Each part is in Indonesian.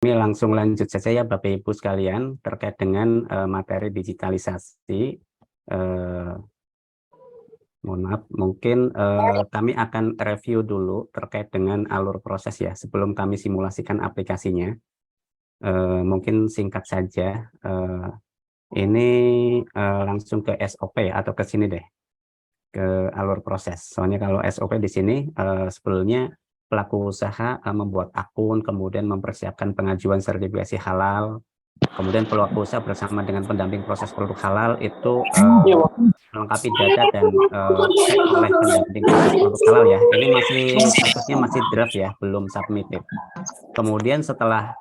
Kami langsung lanjut saja ya Bapak Ibu sekalian terkait dengan materi digitalisasi. Mohon maaf, mungkin kami akan review dulu terkait dengan alur proses ya sebelum kami simulasikan aplikasinya. Mungkin singkat saja, ini langsung ke SOP ya, atau ke sini deh, ke alur proses. Soalnya kalau SOP di sini sebelumnya pelaku usaha membuat akun, kemudian mempersiapkan pengajuan sertifikasi halal, kemudian pelaku usaha bersama dengan pendamping proses produk halal itu melengkapi data dan cek oleh pendamping proses produk halal ya. Ini masih statusnya masih draft ya, belum submitted. Kemudian setelah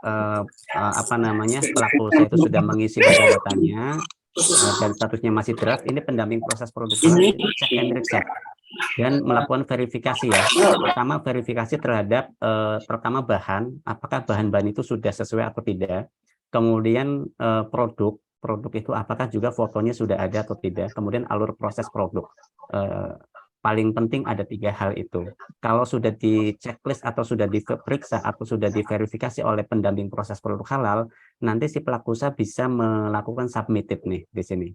pelaku usaha itu sudah mengisi data-datanya dan statusnya masih draft, ini pendamping proses produk halal itu cek and recheck dan melakukan verifikasi ya. Pertama verifikasi terhadap pertama bahan, apakah bahan-bahan itu sudah sesuai atau tidak. Kemudian produk itu apakah juga fotonya sudah ada atau tidak. Kemudian alur proses produk. Paling penting ada 3 hal itu. Kalau sudah di checklist atau sudah diperiksa atau sudah diverifikasi oleh pendamping proses produk halal, nanti si pelaku usaha bisa melakukan submitted nih di sini.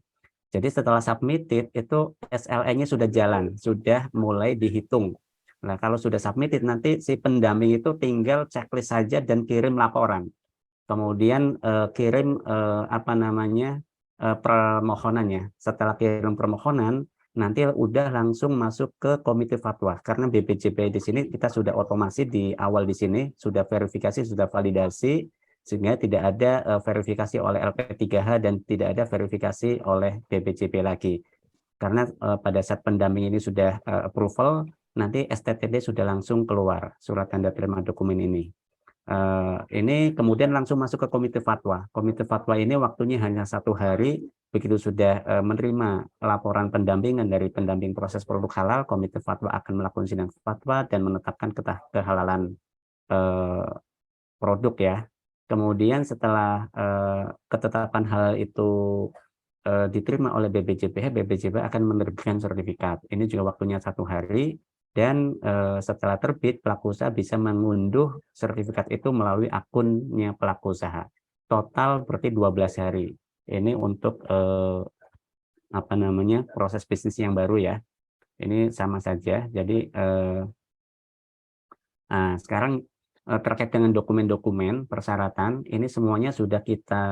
Jadi setelah submitted itu SLA-nya sudah jalan, sudah mulai dihitung. Nah, kalau sudah submitted nanti si pendamping itu tinggal checklist saja dan kirim laporan. Kemudian kirim permohonannya. Setelah kirim permohonan, nanti udah langsung masuk ke komite fatwa. Karena BPJP di sini kita sudah otomasi di awal di sini, sudah verifikasi, sudah validasi, sehingga tidak ada verifikasi oleh LP3H dan tidak ada verifikasi oleh BPJP lagi. Karena pada saat pendamping ini sudah approval, nanti STTD sudah langsung keluar surat tanda terima dokumen ini. Ini kemudian langsung masuk ke komite fatwa. Komite fatwa ini waktunya hanya 1 hari. Begitu sudah menerima laporan pendampingan dari pendamping proses produk halal, komite fatwa akan melakukan sidang fatwa dan menetapkan kehalalan produk ya. Kemudian setelah ketetapan halal itu diterima oleh BPJPH, BPJPH akan menerbitkan sertifikat. Ini juga waktunya 1 hari. Dan setelah terbit, pelaku usaha bisa mengunduh sertifikat itu melalui akunnya pelaku usaha. Total berarti 12 hari. Ini untuk proses bisnis yang baru ya. Ini sama saja. Jadi sekarang terkait dengan dokumen-dokumen persyaratan, ini semuanya sudah kita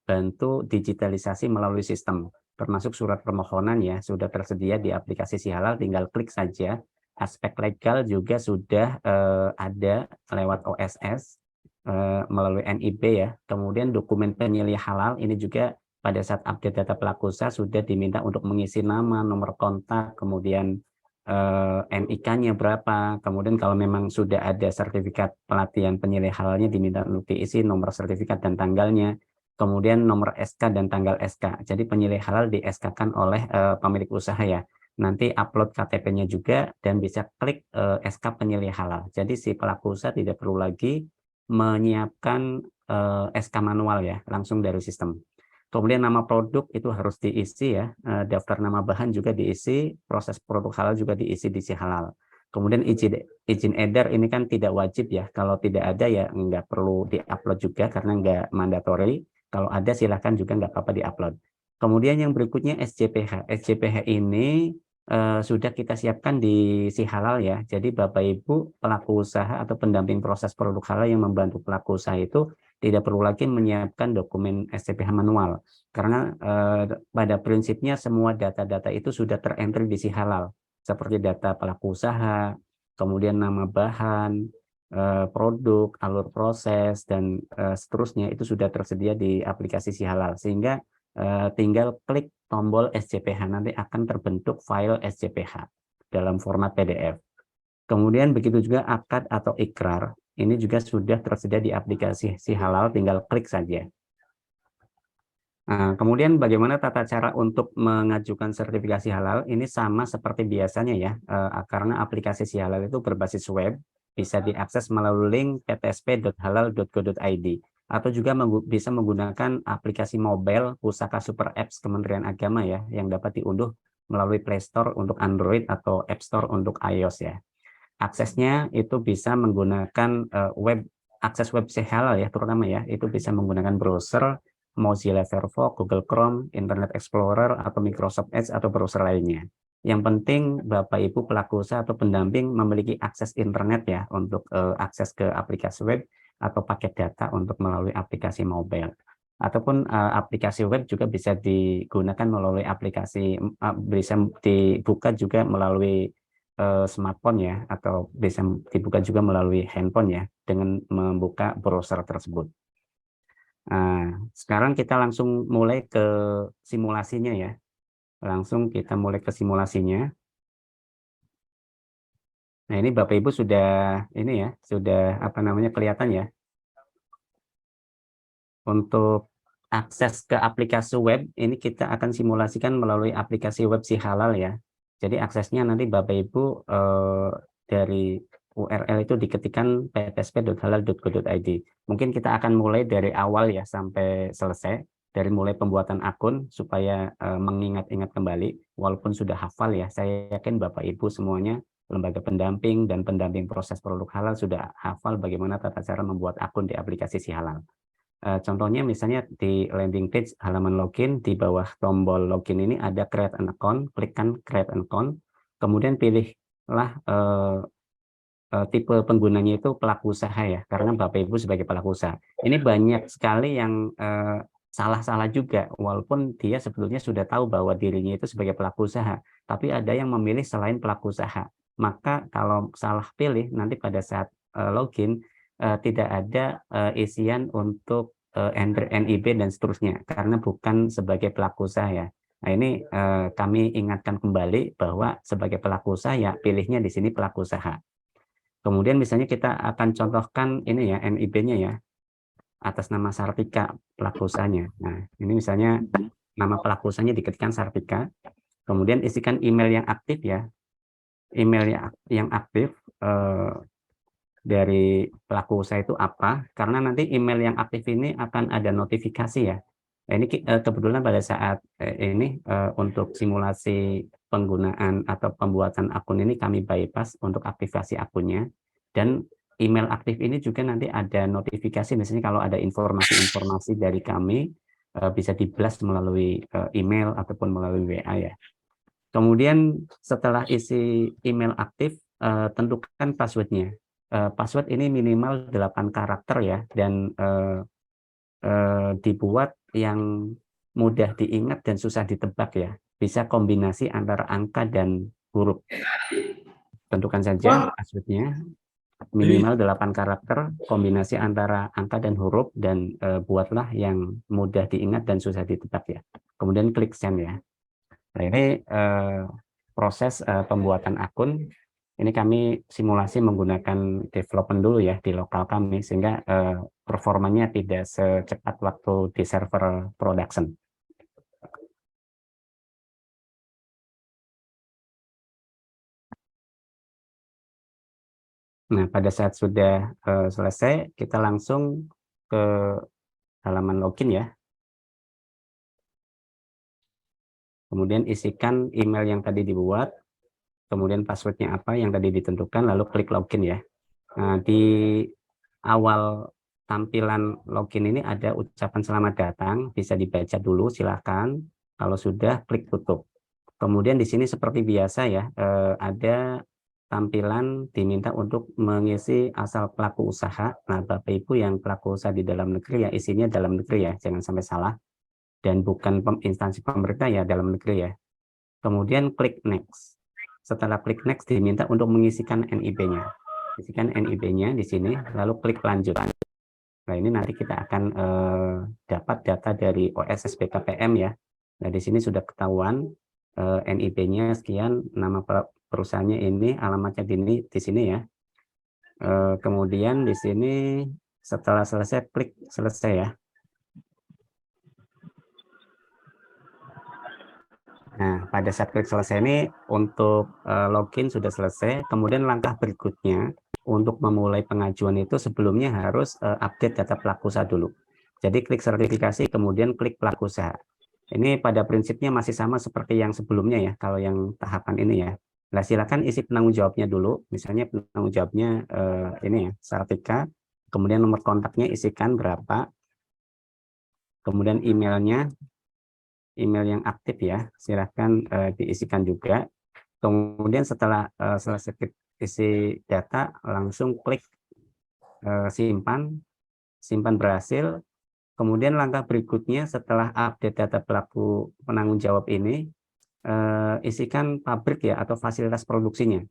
bantu digitalisasi melalui sistem. Termasuk surat permohonan ya, sudah tersedia di aplikasi Si Halal, tinggal klik saja. Aspek legal juga sudah ada lewat OSS melalui NIB ya. Kemudian dokumen penyelih halal ini juga pada saat update data pelaku usaha sudah diminta untuk mengisi nama, nomor kontak, kemudian NIK-nya berapa. Kemudian kalau memang sudah ada sertifikat pelatihan penyelih halalnya diminta untuk diisi nomor sertifikat dan tanggalnya. Kemudian nomor SK dan tanggal SK. Jadi penyelih halal di SK-kan oleh pemilik usaha ya. Nanti upload KTP-nya juga dan bisa klik SK penyelih halal. Jadi si pelaku usaha tidak perlu lagi menyiapkan SK manual ya, langsung dari sistem. Kemudian nama produk itu harus diisi ya, daftar nama bahan juga diisi, proses produk halal juga diisi di Si Halal. Kemudian izin edar ini kan tidak wajib ya, kalau tidak ada ya nggak perlu diupload juga karena nggak mandatory. Kalau ada silahkan juga nggak apa-apa diupload. Kemudian yang berikutnya SJPH. SJPH ini sudah kita siapkan di Si Halal ya. Jadi Bapak Ibu pelaku usaha atau pendamping proses produk halal yang membantu pelaku usaha itu tidak perlu lagi menyiapkan dokumen SJPH manual. Karena pada prinsipnya semua data-data itu sudah terentry di Si Halal. Seperti data pelaku usaha, kemudian nama bahan, produk, alur proses, dan seterusnya itu sudah tersedia di aplikasi Si Halal. Sehingga tinggal klik tombol SJPH, nanti akan terbentuk file SJPH dalam format PDF. Kemudian begitu juga akad atau ikrar, ini juga sudah tersedia di aplikasi Si Halal, tinggal klik saja. Nah, kemudian bagaimana tata cara untuk mengajukan sertifikasi halal? Ini sama seperti biasanya ya, karena aplikasi Si Halal itu berbasis web, bisa diakses melalui link ptsp.halal.go.id. Atau juga bisa menggunakan aplikasi mobile Pusaka Super Apps Kementerian Agama ya, yang dapat diunduh melalui Play Store untuk Android atau App Store untuk iOS ya. Aksesnya itu bisa menggunakan web akses website halal ya, terutama ya, itu bisa menggunakan browser, Mozilla Firefox, Google Chrome, Internet Explorer, atau Microsoft Edge, atau browser lainnya. Yang penting Bapak Ibu pelaku usaha atau pendamping memiliki akses internet ya, untuk akses ke aplikasi web atau paket data untuk melalui aplikasi mobile. Ataupun aplikasi web juga bisa digunakan melalui aplikasi, bisa dibuka juga melalui smartphone ya, atau bisa dibuka juga melalui handphone ya, dengan membuka browser tersebut. Nah, sekarang kita langsung mulai ke simulasinya ya. Langsung kita mulai ke simulasinya. Nah, ini Bapak Ibu sudah ini ya, sudah apa namanya kelihatan ya. Untuk akses ke aplikasi web ini kita akan simulasikan melalui aplikasi web si halal ya. Jadi aksesnya nanti Bapak Ibu dari URL itu diketikkan ptsp.halal.co.id. Mungkin kita akan mulai dari awal ya sampai selesai, dari mulai pembuatan akun supaya mengingat-ingat kembali, walaupun sudah hafal ya. Saya yakin Bapak Ibu semuanya lembaga pendamping dan pendamping proses produk halal sudah hafal bagaimana tata cara membuat akun di aplikasi si halal. Contohnya misalnya di landing page halaman login, di bawah tombol login ini ada create an account, klikkan create an account, kemudian pilihlah tipe penggunanya itu pelaku usaha ya, karena Bapak Ibu sebagai pelaku usaha. Ini banyak sekali yang salah-salah juga, walaupun dia sebetulnya sudah tahu bahwa dirinya itu sebagai pelaku usaha, tapi ada yang memilih selain pelaku usaha. Maka kalau salah pilih, nanti pada saat login, tidak ada isian untuk enter NIB dan seterusnya, karena bukan sebagai pelaku usaha ya. Nah ini kami ingatkan kembali bahwa sebagai pelaku usaha ya pilihnya di sini pelaku usaha. Kemudian misalnya kita akan contohkan ini ya NIB-nya ya, atas nama Sartika pelaku usahanya. Nah ini misalnya nama pelaku usahanya diketikkan Sartika, kemudian isikan email yang aktif ya, email yang aktif dari pelaku usaha itu apa, karena nanti email yang aktif ini akan ada notifikasi ya. Nah, ini kebetulan pada saat ini untuk simulasi penggunaan atau pembuatan akun ini kami bypass untuk aktivasi akunnya, dan email aktif ini juga nanti ada notifikasi, misalnya kalau ada informasi-informasi dari kami bisa di-blast melalui email ataupun melalui WA ya. Kemudian setelah isi email aktif, tentukan passwordnya. Password ini minimal 8 karakter ya, dan dibuat yang mudah diingat dan susah ditebak ya. Bisa kombinasi antara angka dan huruf. Tentukan saja passwordnya, minimal 8 karakter, kombinasi antara angka dan huruf, dan buatlah yang mudah diingat dan susah ditebak ya. Kemudian klik send ya. Nah ini proses pembuatan akun. Ini kami simulasi menggunakan development dulu ya di lokal kami, sehingga performanya tidak secepat waktu di server production. Nah, pada saat sudah selesai, kita langsung ke halaman login ya. Kemudian isikan email yang tadi dibuat, kemudian passwordnya apa yang tadi ditentukan, lalu klik login ya. Nah, di awal tampilan login ini ada ucapan selamat datang, bisa dibaca dulu silakan. Kalau sudah klik tutup. Kemudian di sini seperti biasa ya, ada tampilan diminta untuk mengisi asal pelaku usaha. Nah, Bapak Ibu yang pelaku usaha di dalam negeri ya isinya dalam negeri ya, jangan sampai salah. Dan bukan instansi pemerintah ya, dalam negeri ya. Kemudian klik next. Setelah klik next diminta untuk mengisikan NIB-nya. Isikan NIB-nya di sini, lalu klik lanjut. Nah, ini nanti kita akan dapat data dari OSSBKPM ya. Nah, di sini sudah ketahuan NIB-nya sekian, nama perusahaannya ini, alamatnya di sini ya. Kemudian di sini setelah selesai klik selesai ya. Nah, pada saat klik selesai ini untuk login sudah selesai. Kemudian langkah berikutnya untuk memulai pengajuan itu sebelumnya harus update data pelaku usaha dulu. Jadi klik sertifikasi, kemudian klik pelaku usaha. Ini pada prinsipnya masih sama seperti yang sebelumnya ya, kalau yang tahapan ini ya. Nah, silakan isi penanggung jawabnya dulu. Misalnya penanggung jawabnya ini ya, Sartika. kemudian nomor kontaknya isikan berapa, kemudian emailnya, email yang aktif ya, silahkan diisikan juga. Kemudian setelah selesai isi data, langsung klik simpan, simpan berhasil. Kemudian langkah berikutnya setelah update data pelaku penanggung jawab ini, isikan pabrik ya atau fasilitas produksinya.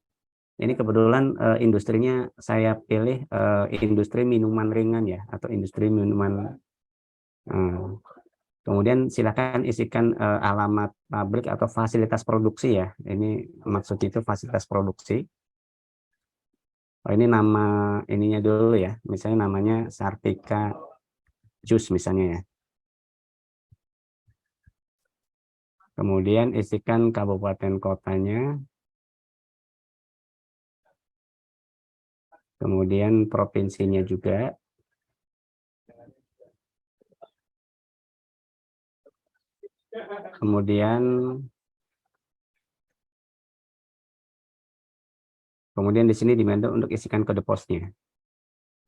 Ini kebetulan industrinya saya pilih industri minuman ringan ya atau industri minuman. Kemudian silakan isikan alamat pabrik atau fasilitas produksi ya. Ini maksudnya itu fasilitas produksi. Oh, ini nama ininya dulu ya. Misalnya namanya Sartika Jus misalnya ya. Kemudian isikan kabupaten kotanya. Kemudian provinsinya juga. Kemudian di sini diminta untuk isikan kode posnya.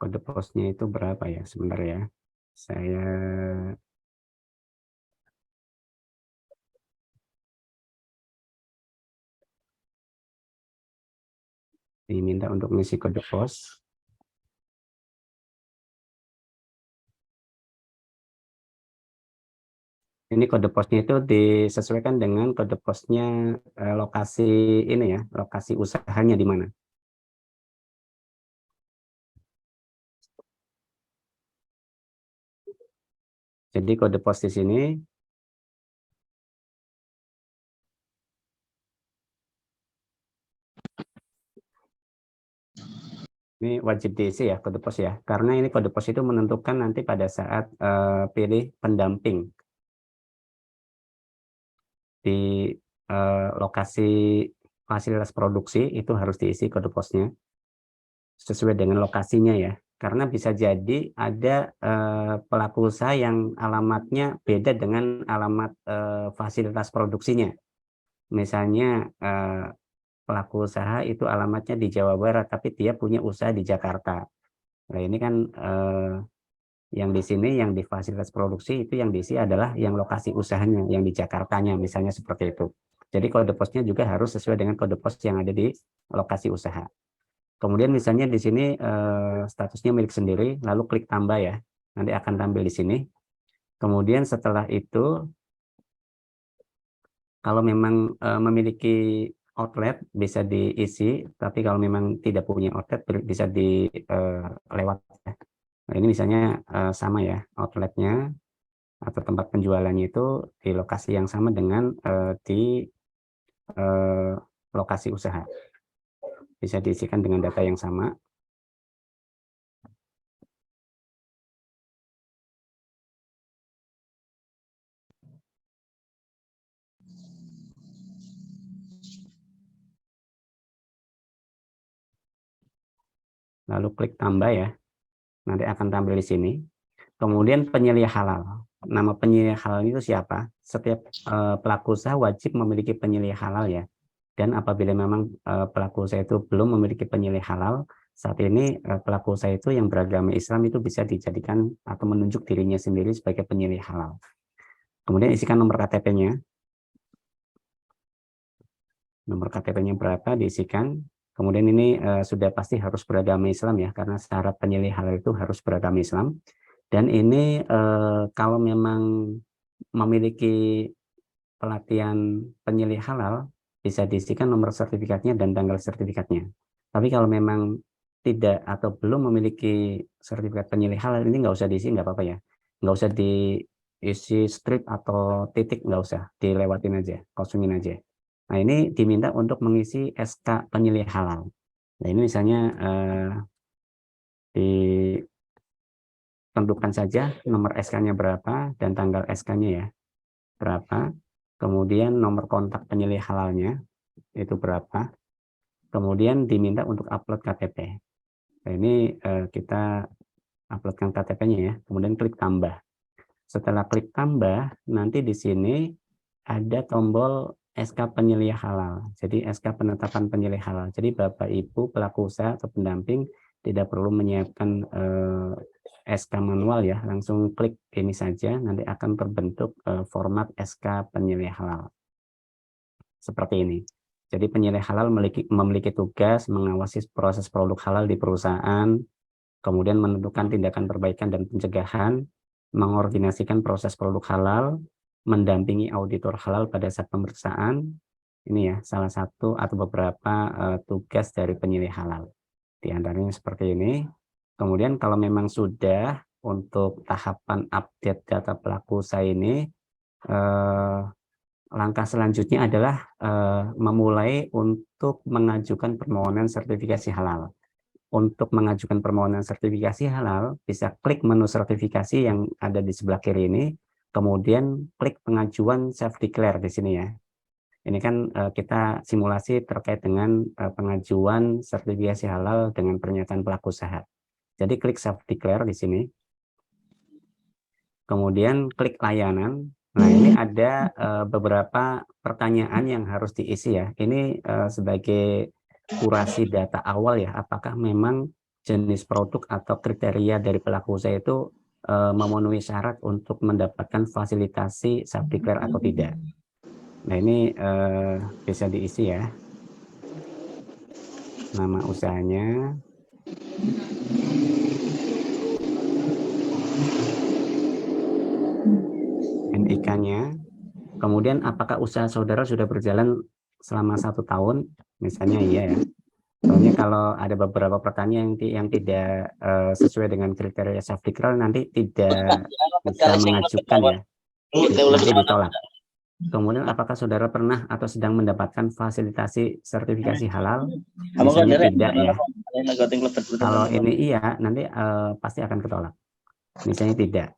Kode posnya itu berapa ya? Sebentar ya. Saya diminta untuk mengisi kode pos. Ini kode posnya itu disesuaikan dengan kode posnya lokasi ini ya, lokasi usahanya di mana. Jadi kode pos di sini ini wajib diisi ya kode pos ya, karena ini kode pos itu menentukan nanti pada saat pilih pendamping di lokasi fasilitas produksi itu harus diisi kode posnya sesuai dengan lokasinya ya. Karena bisa jadi ada pelaku usaha yang alamatnya beda dengan alamat fasilitas produksinya. Misalnya pelaku usaha itu alamatnya di Jawa Barat, tapi dia punya usaha di Jakarta. Nah ini kan yang di sini, yang di fasilitas produksi itu yang diisi adalah yang lokasi usahanya, yang di Jakartanya, misalnya seperti itu. Jadi kode posnya juga harus sesuai dengan kode pos yang ada di lokasi usaha. Kemudian misalnya di sini statusnya milik sendiri, lalu klik tambah ya, nanti akan tampil di sini. Kemudian setelah itu, kalau memang memiliki outlet bisa diisi, tapi kalau memang tidak punya outlet bisa dilewat. Nah, ini misalnya sama ya, outletnya atau tempat penjualannya itu di lokasi yang sama dengan di lokasi usaha. Bisa diisikan dengan data yang sama. Lalu klik tambah ya, nanti akan tampil di sini. Kemudian penyelia halal. Nama penyelia halal itu siapa? Setiap pelaku usaha wajib memiliki penyelia halal ya. Dan apabila memang pelaku usaha itu belum memiliki penyelia halal, saat ini pelaku usaha itu yang beragama Islam itu bisa dijadikan atau menunjuk dirinya sendiri sebagai penyelia halal. Kemudian isikan nomor KTP-nya. Nomor KTP-nya berapa diisikan. Kemudian ini sudah pasti harus beragama Islam ya, karena syarat penyelia halal itu harus beragama Islam. Dan ini kalau memang memiliki pelatihan penyelih halal, bisa diisikan nomor sertifikatnya dan tanggal sertifikatnya. Tapi kalau memang tidak atau belum memiliki sertifikat penyelih halal, ini nggak usah diisi, nggak apa-apa ya. Nggak usah diisi strip atau titik, nggak usah, dilewatin aja, kosongin aja. Nah ini diminta untuk mengisi SK penyelih halal. Nah ini misalnya di tentukan saja nomor SK-nya berapa dan tanggal SK-nya ya berapa, kemudian nomor kontak penyelih halalnya itu berapa, kemudian diminta untuk upload KTP. Nah, ini kita uploadkan KTP-nya ya, kemudian klik tambah. Setelah klik tambah, nanti di sini ada tombol SK penyelih halal. Jadi SK penetapan penyelih halal. Jadi Bapak Ibu pelaku usaha atau pendamping tidak perlu menyiapkan SK manual ya, langsung klik ini saja, nanti akan terbentuk format SK penilai halal. Seperti ini. Jadi penilai halal memiliki tugas mengawasi proses produk halal di perusahaan, kemudian menentukan tindakan perbaikan dan pencegahan, mengordinasikan proses produk halal, mendampingi auditor halal pada saat pemeriksaan. Ini ya salah satu atau beberapa tugas dari penilai halal. Di antaranya seperti ini. Kemudian kalau memang sudah untuk tahapan update data pelaku usaha ini, langkah selanjutnya adalah memulai untuk mengajukan permohonan sertifikasi halal. Untuk mengajukan permohonan sertifikasi halal, bisa klik menu sertifikasi yang ada di sebelah kiri ini, kemudian klik pengajuan self-declare di sini ya. Ini kan kita simulasi terkait dengan pengajuan sertifikasi halal dengan pernyataan pelaku usaha. Jadi klik self-declare di sini. Kemudian klik layanan. Nah, ini ada beberapa pertanyaan yang harus diisi ya. Ini sebagai kurasi data awal ya, apakah memang jenis produk atau kriteria dari pelaku usaha itu memenuhi syarat untuk mendapatkan fasilitasi self-declare atau tidak. Nah, ini bisa diisi ya. Nama usahanya. NIK-nya. Kemudian apakah usaha saudara sudah berjalan selama 1 tahun? Misalnya iya ya. Soalnya kalau ada beberapa pertanyaan yang tidak sesuai dengan kriteria self-declare nanti tidak bisa mengajukan ya. Nanti ditolak. Kemudian apakah saudara pernah atau sedang mendapatkan fasilitasi sertifikasi halal? Misalnya tidak ya. Kalau ini iya, nanti pasti akan ketolak. Misalnya tidak.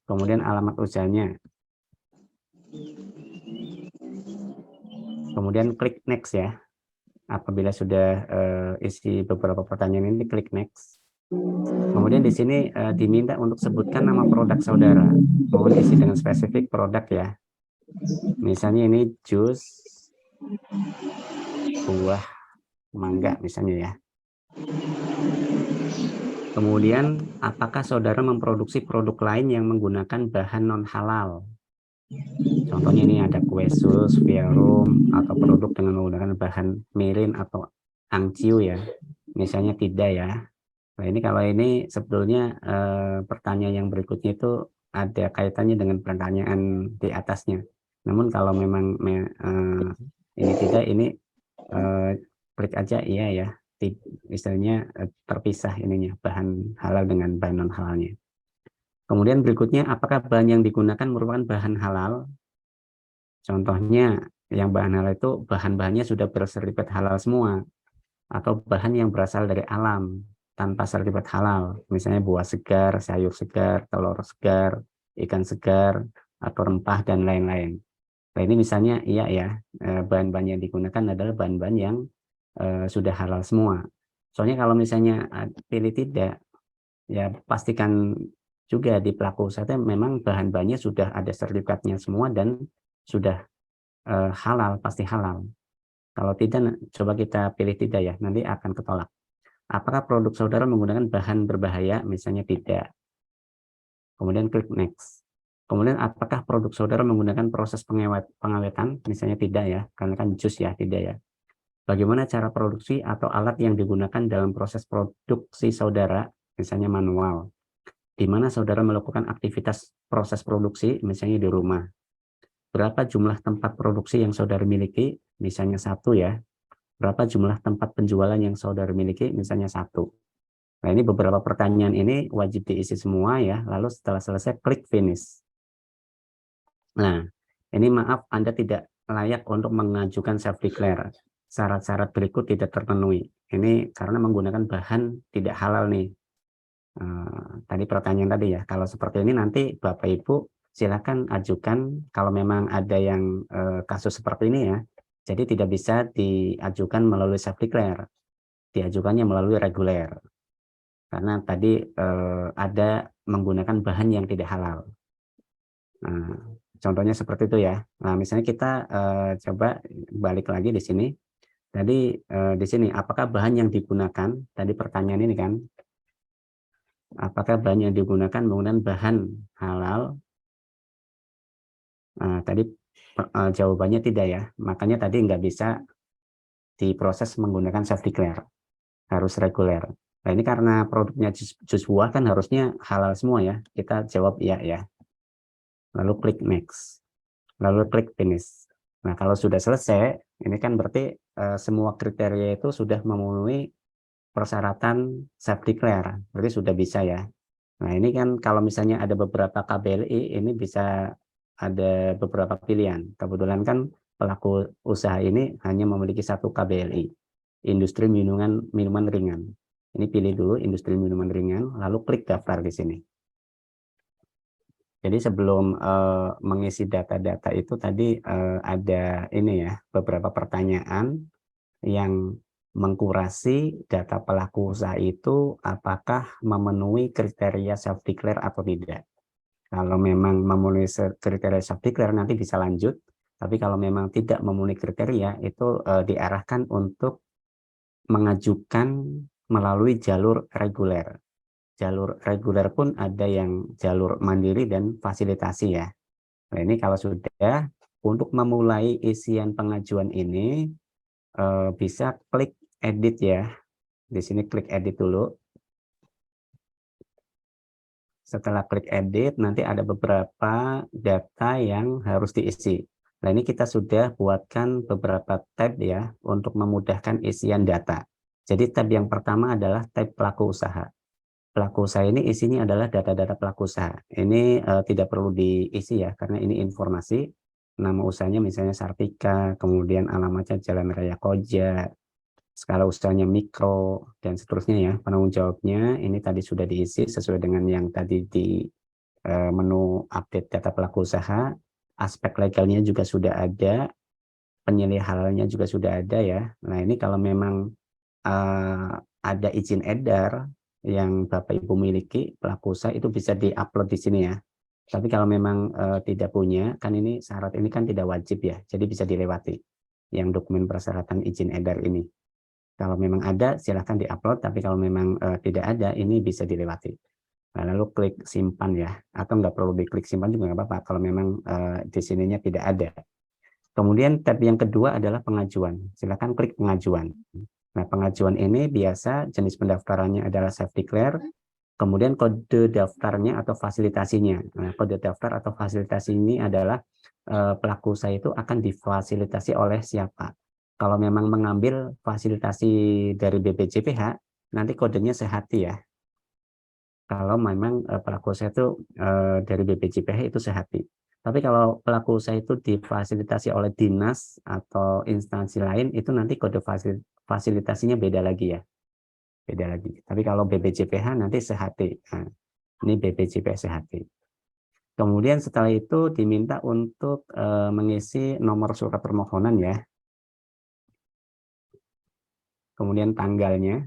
Kemudian alamat usahanya. Kemudian klik next ya. Apabila sudah isi beberapa pertanyaan ini, klik next. Kemudian di sini diminta untuk sebutkan nama produk saudara. Mohon isi dengan spesifik produk ya. Misalnya ini jus buah mangga misalnya ya. Kemudian apakah saudara memproduksi produk lain yang menggunakan bahan non halal? Contohnya ini ada kue sus, verum, atau produk dengan menggunakan bahan mirin atau angciu ya. Misalnya tidak ya. Nah ini kalau ini sebetulnya pertanyaan yang berikutnya itu ada kaitannya dengan pertanyaan di atasnya. Namun kalau memang ini tidak, ini klik aja iya ya. Misalnya terpisah ininya bahan halal dengan bahan non halalnya. Kemudian berikutnya, apakah bahan yang digunakan merupakan bahan halal? Contohnya, yang bahan halal itu bahan-bahannya sudah bersertifikat halal semua, atau bahan yang berasal dari alam tanpa sertifikat halal, misalnya buah segar, sayur segar, telur segar, ikan segar, atau rempah dan lain-lain. Nah ini misalnya iya ya, bahan-bahan yang digunakan adalah bahan-bahan yang sudah halal semua. Soalnya kalau misalnya pilih tidak, ya pastikan juga di pelaku usaha memang bahan-bahannya sudah ada sertifikatnya semua dan sudah halal, pasti halal. Kalau tidak, coba kita pilih tidak ya, nanti akan ketolak. Apakah produk saudara menggunakan bahan berbahaya? Misalnya tidak. Kemudian klik next. Kemudian apakah produk saudara menggunakan proses pengawetan? Misalnya tidak ya, karena kan jus ya, tidak ya. Bagaimana cara produksi atau alat yang digunakan dalam proses produksi saudara? Misalnya manual. Di mana saudara melakukan aktivitas proses produksi, misalnya di rumah. Berapa jumlah tempat produksi yang saudara miliki? Misalnya 1 ya. Berapa jumlah tempat penjualan yang saudara miliki? Misalnya 1. Nah, ini beberapa pertanyaan ini wajib diisi semua ya. Lalu setelah selesai, klik finish. Nah, ini maaf Anda tidak layak untuk mengajukan self-declare. Syarat-syarat berikut tidak terpenuhi. Ini karena menggunakan bahan tidak halal nih. Tadi pertanyaan tadi ya, kalau seperti ini nanti Bapak Ibu silakan ajukan kalau memang ada yang kasus seperti ini ya. Jadi tidak bisa diajukan melalui self-declare, diajukannya melalui reguler. Karena tadi ada menggunakan bahan yang tidak halal. Contohnya seperti itu ya. Nah, misalnya kita coba balik lagi di sini. Tadi di sini, apakah bahan yang digunakan? Tadi pertanyaan ini kan, apakah bahan yang digunakan menggunakan bahan halal? Tadi jawabannya tidak ya. Makanya tadi nggak bisa diproses menggunakan self declare, harus reguler. Nah ini karena produknya jus buah kan harusnya halal semua ya. Kita jawab iya ya. Lalu klik next. Lalu klik finish. Nah kalau sudah selesai, ini kan berarti semua kriteria itu sudah memenuhi persyaratan self declare. Berarti sudah bisa ya. Nah ini kan kalau misalnya ada beberapa KBLI, ini bisa ada beberapa pilihan. Kebetulan kan pelaku usaha ini hanya memiliki satu KBLI, industri minuman ringan. Ini pilih dulu industri minuman ringan, lalu klik daftar di sini. Jadi sebelum mengisi data-data itu tadi ada ini ya, beberapa pertanyaan yang mengkurasi data pelaku usaha itu apakah memenuhi kriteria self declare atau tidak. Kalau memang memenuhi kriteria self declare nanti bisa lanjut, tapi kalau memang tidak memenuhi kriteria itu diarahkan untuk mengajukan melalui jalur reguler. Jalur reguler pun ada yang jalur mandiri dan fasilitasi ya. Nah ini kalau sudah, untuk memulai isian pengajuan ini bisa klik edit ya. Di sini klik edit dulu. Setelah klik edit, nanti ada beberapa data yang harus diisi. Nah ini kita sudah buatkan beberapa tab ya untuk memudahkan isian data. Jadi tab yang pertama adalah tab pelaku usaha. Pelaku usaha ini isinya adalah data-data pelaku usaha. Ini tidak perlu diisi ya, karena ini informasi. Nama usahanya misalnya Sartika, kemudian alamatnya Jalan Raya Koja, skala usahanya mikro, dan seterusnya ya. Penanggung jawabnya ini tadi sudah diisi sesuai dengan yang tadi di menu update data pelaku usaha. Aspek legalnya juga sudah ada, penyelih halalnya juga sudah ada ya. Nah ini kalau memang ada izin edar yang Bapak Ibu miliki pelaku usaha itu bisa diupload di sini ya. Tapi kalau memang tidak punya, kan ini syarat ini kan tidak wajib ya, jadi bisa dilewati yang dokumen persyaratan izin edar ini. Kalau memang ada silahkan diupload, tapi kalau memang tidak ada ini bisa dilewati. Nah, lalu klik simpan ya, atau nggak perlu diklik simpan juga nggak apa-apa kalau memang di sininya tidak ada. Kemudian tab yang kedua adalah pengajuan. Silakan klik pengajuan. Nah, pengajuan ini biasa jenis pendaftarannya adalah self declare, kemudian kode daftarnya atau fasilitasinya. Nah, kode daftar atau fasilitasi ini adalah pelaku usaha itu akan difasilitasi oleh siapa. Kalau memang mengambil fasilitasi dari BPJPH, nanti kodenya sehati ya. Kalau memang pelaku usaha itu dari BPJPH itu sehati. Tapi kalau pelaku usaha itu difasilitasi oleh dinas atau instansi lain, itu nanti kode fasilitasinya beda lagi ya. Beda lagi. Tapi kalau BPJPH nanti sehati. Nah, ini BPJPH sehati. Kemudian setelah itu diminta untuk mengisi nomor surat permohonan ya. Kemudian tanggalnya,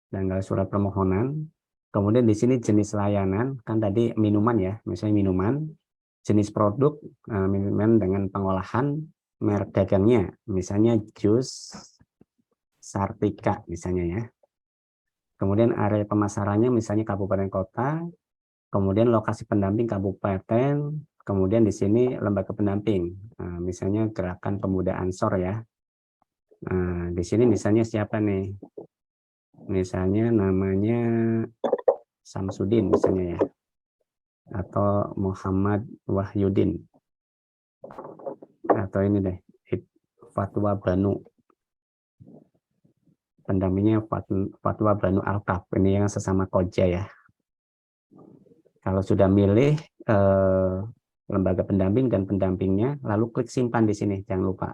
tanggal surat permohonan. Kemudian di sini jenis layanan, kan tadi minuman ya, misalnya minuman, jenis produk, minuman dengan pengolahan, merek dagangnya, misalnya jus Sartika misalnya ya. Kemudian area pemasarannya misalnya kabupaten kota, kemudian lokasi pendamping kabupaten, kemudian di sini lembaga pendamping, misalnya Gerakan Pemuda Ansor ya. Nah, di sini misalnya siapa nih? Misalnya namanya Samsudin misalnya ya, atau Muhammad Wahyudin, atau ini deh, Fatwa Banu, pendampingnya Fatwa Banu Alkaf, ini yang sesama koja ya. Kalau sudah milih lembaga pendamping dan pendampingnya, lalu klik simpan di sini, jangan lupa.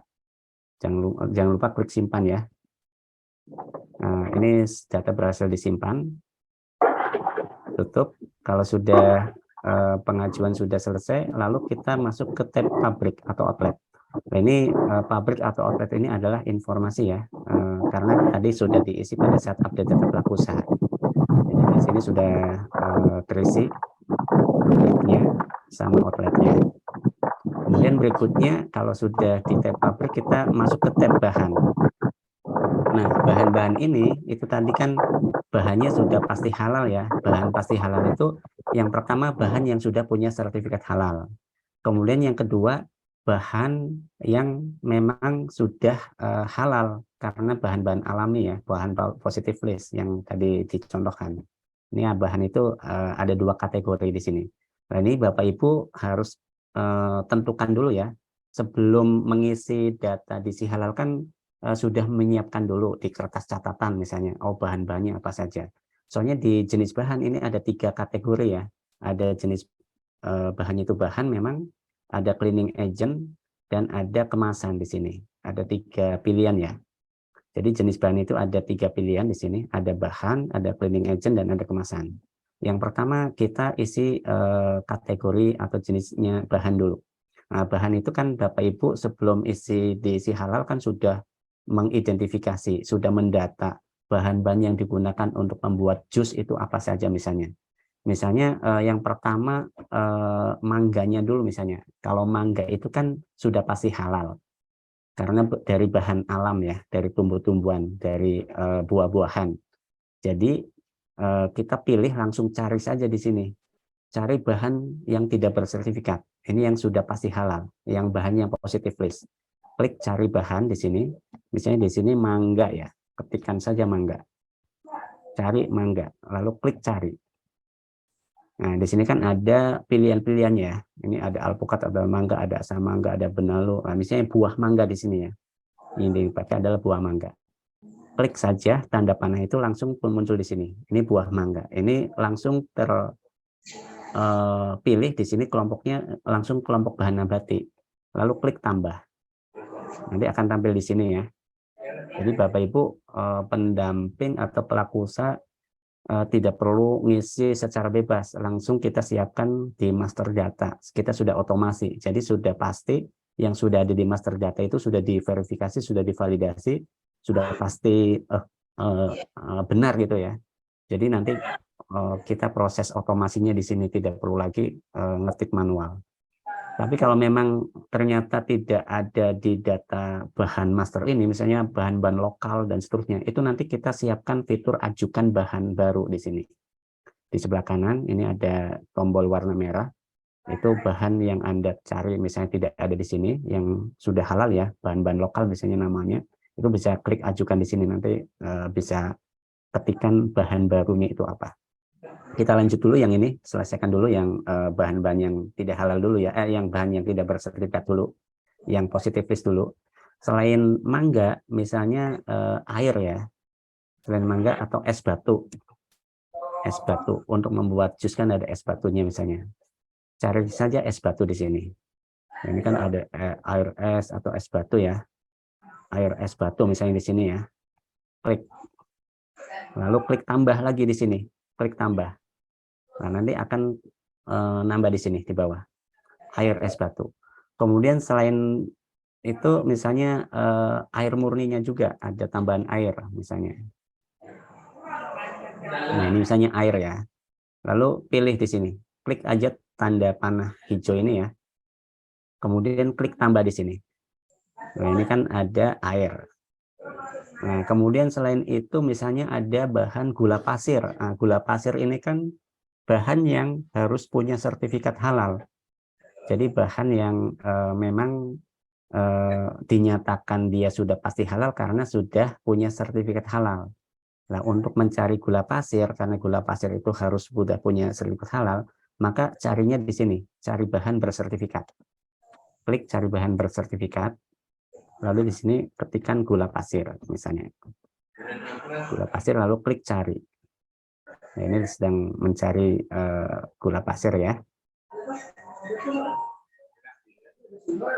Jangan lupa klik simpan ya. Nah, ini data berhasil disimpan. Tutup. Kalau sudah pengajuan sudah selesai, lalu kita masuk ke tab pabrik atau outlet. Nah, ini pabrik atau outlet ini adalah informasi ya, karena tadi sudah diisi pada saat update data pelaku usaha. Jadi di sini sudah terisi pabriknya sama outletnya. Kemudian berikutnya kalau sudah di tab pabrik, kita masuk ke tab bahan. Nah, bahan-bahan ini itu tadi kan bahannya sudah pasti halal ya. Bahan pasti halal itu yang pertama bahan yang sudah punya sertifikat halal. Kemudian yang kedua bahan yang memang sudah halal karena bahan-bahan alami ya, bahan positive list yang tadi dicontohkan. Ini bahan itu ada 2 kategori di sini. Nah, ini Bapak Ibu harus tentukan dulu ya. Sebelum mengisi data di si halal kan sudah menyiapkan dulu di kertas catatan misalnya, oh bahan-bahannya apa saja. Soalnya di jenis bahan ini ada 3 kategori ya. Ada jenis bahannya itu bahan memang, ada cleaning agent, dan ada kemasan di sini. Ada 3 pilihan ya. Jadi jenis bahan itu ada 3 pilihan di sini. Ada bahan, ada cleaning agent, dan ada kemasan. Yang pertama kita isi kategori atau jenisnya bahan dulu. Nah, bahan itu kan Bapak Ibu sebelum diisi halal kan sudah mengidentifikasi, sudah mendata bahan-bahan yang digunakan untuk membuat jus itu apa saja misalnya. Misalnya yang pertama mangganya dulu misalnya. Kalau mangga itu kan sudah pasti halal. Karena dari bahan alam ya, dari tumbuh-tumbuhan, dari buah-buahan. Jadi kita pilih langsung cari saja di sini. Cari bahan yang tidak bersertifikat. Ini yang sudah pasti halal, yang bahannya positive list. Klik cari bahan di sini. Misalnya di sini mangga ya, ketikkan saja mangga. Cari mangga, lalu klik cari. Nah, di sini kan ada pilihan-pilihan ya. Ini ada alpukat, ada mangga, ada asam mangga, ada benalu. Nah, misalnya buah mangga di sini ya. Yang dipakai adalah buah mangga. Klik saja tanda panah itu langsung muncul di sini. Ini buah mangga. Ini langsung pilih di sini kelompoknya langsung kelompok bahan nabati. Lalu klik tambah. Nanti akan tampil di sini ya. Jadi Bapak Ibu pendamping atau pelaku usaha tidak perlu ngisi secara bebas, langsung kita siapkan di master data. Kita sudah otomasi, jadi sudah pasti yang sudah ada di master data itu sudah diverifikasi, sudah divalidasi, sudah pasti benar gitu ya. Jadi nanti kita proses otomasinya di sini tidak perlu lagi ngetik manual. Tapi kalau memang ternyata tidak ada di data bahan master ini, misalnya bahan-bahan lokal dan seterusnya, itu nanti kita siapkan fitur ajukan bahan baru di sini. Di sebelah kanan ini ada tombol warna merah, itu bahan yang Anda cari, misalnya tidak ada di sini, yang sudah halal ya, bahan-bahan lokal misalnya namanya, itu bisa klik ajukan di sini, nanti bisa ketikkan bahan barunya itu apa. Kita lanjut dulu yang ini, selesaikan dulu yang bahan-bahan yang tidak halal dulu ya, yang bahan yang tidak bersertifikat dulu, yang positivis dulu. Selain mangga, misalnya air ya, selain mangga atau es batu. Es batu, untuk membuat jus kan ada es batunya misalnya. Cari saja es batu di sini. Ini kan ada air es atau es batu ya. Air es batu misalnya di sini ya. Klik. Lalu klik tambah lagi di sini. Klik tambah. Nah, nanti akan nambah di sini di bawah air es batu. Kemudian selain itu misalnya air murninya juga ada tambahan air misalnya. Nah, ini misalnya air ya. Lalu pilih di sini. Klik aja tanda panah hijau ini ya. Kemudian klik tambah di sini. Nah, ini kan ada air. Nah, kemudian selain itu misalnya ada bahan gula pasir. Nah, gula pasir ini kan bahan yang harus punya sertifikat halal. Jadi bahan yang memang dinyatakan dia sudah pasti halal karena sudah punya sertifikat halal. Nah, untuk mencari gula pasir, karena gula pasir itu harus sudah punya sertifikat halal, maka carinya di sini, cari bahan bersertifikat. Klik cari bahan bersertifikat, lalu di sini ketikkan gula pasir, misalnya. Gula pasir, lalu klik cari. Nah, ini sedang mencari gula pasir ya.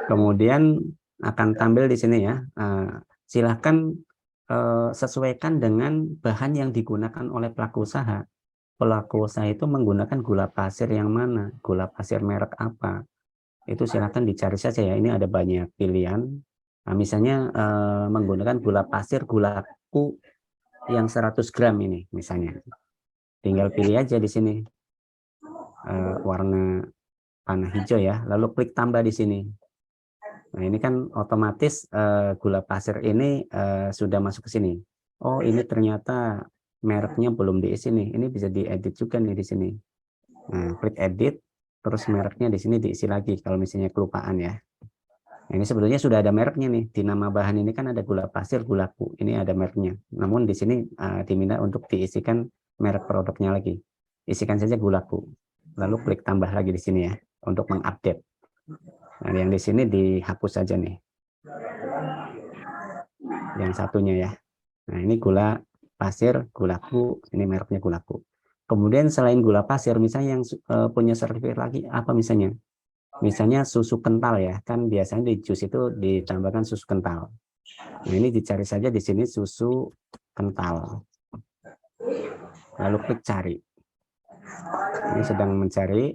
Kemudian akan tampil di sini ya. Silahkan sesuaikan dengan bahan yang digunakan oleh pelaku usaha. Pelaku usaha itu menggunakan gula pasir yang mana, gula pasir merek apa. Itu silahkan dicari saja ya. Ini ada banyak pilihan. Nah, misalnya menggunakan gula pasir gulaku yang 100 gram ini misalnya. Tinggal pilih aja di sini warna panah hijau ya, lalu klik tambah di sini. Nah, ini kan otomatis gula pasir ini sudah masuk ke sini. Oh, ini ternyata mereknya belum diisi nih. Ini bisa diedit juga nih di sini. Nah, klik edit, terus mereknya di sini diisi lagi kalau misalnya kelupaan ya. Nah, ini sebetulnya sudah ada mereknya nih. Di nama bahan ini kan ada gula pasir, gulaku. Ini ada mereknya. Namun di sini diminta untuk diisikan merek produknya lagi. Isikan saja gulaku. Lalu klik tambah lagi di sini ya untuk mengupdate. Nah, yang di sini dihapus saja nih. Yang satunya ya. Nah, ini gula pasir, gulaku, ini mereknya gulaku. Kemudian selain gula pasir, misalnya yang punya sertifikat lagi apa misalnya? Misalnya susu kental ya, kan biasanya di jus itu ditambahkan susu kental. Nah, ini dicari saja di sini susu kental. Lalu klik cari. Ini sedang mencari.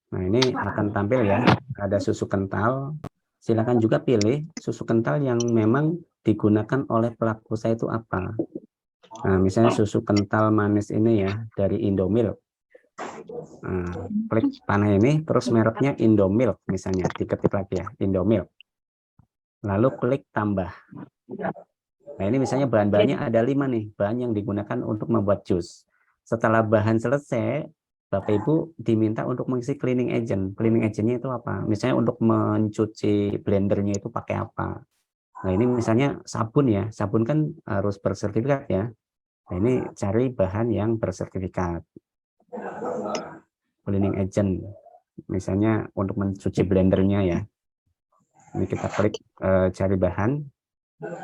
Nah, ini akan tampil ya, ada susu kental. Silakan juga pilih susu kental yang memang digunakan oleh pelaku usaha itu apa. Nah, misalnya susu kental manis ini ya, dari Indomilk. Nah, klik panah ini, terus mereknya Indomilk misalnya, diketik lagi ya, Indomilk. Lalu klik tambah. Nah, ini misalnya bahan-bahannya ada 5 nih, bahan yang digunakan untuk membuat jus. Setelah bahan selesai, Bapak Ibu diminta untuk mengisi cleaning agent. Cleaning agentnya itu apa? Misalnya untuk mencuci blendernya itu pakai apa? Nah, ini misalnya sabun ya, sabun kan harus bersertifikat ya. Nah, ini cari bahan yang bersertifikat. Cleaning agent, misalnya untuk mencuci blendernya ya. Ini kita klik cari bahan. Ya.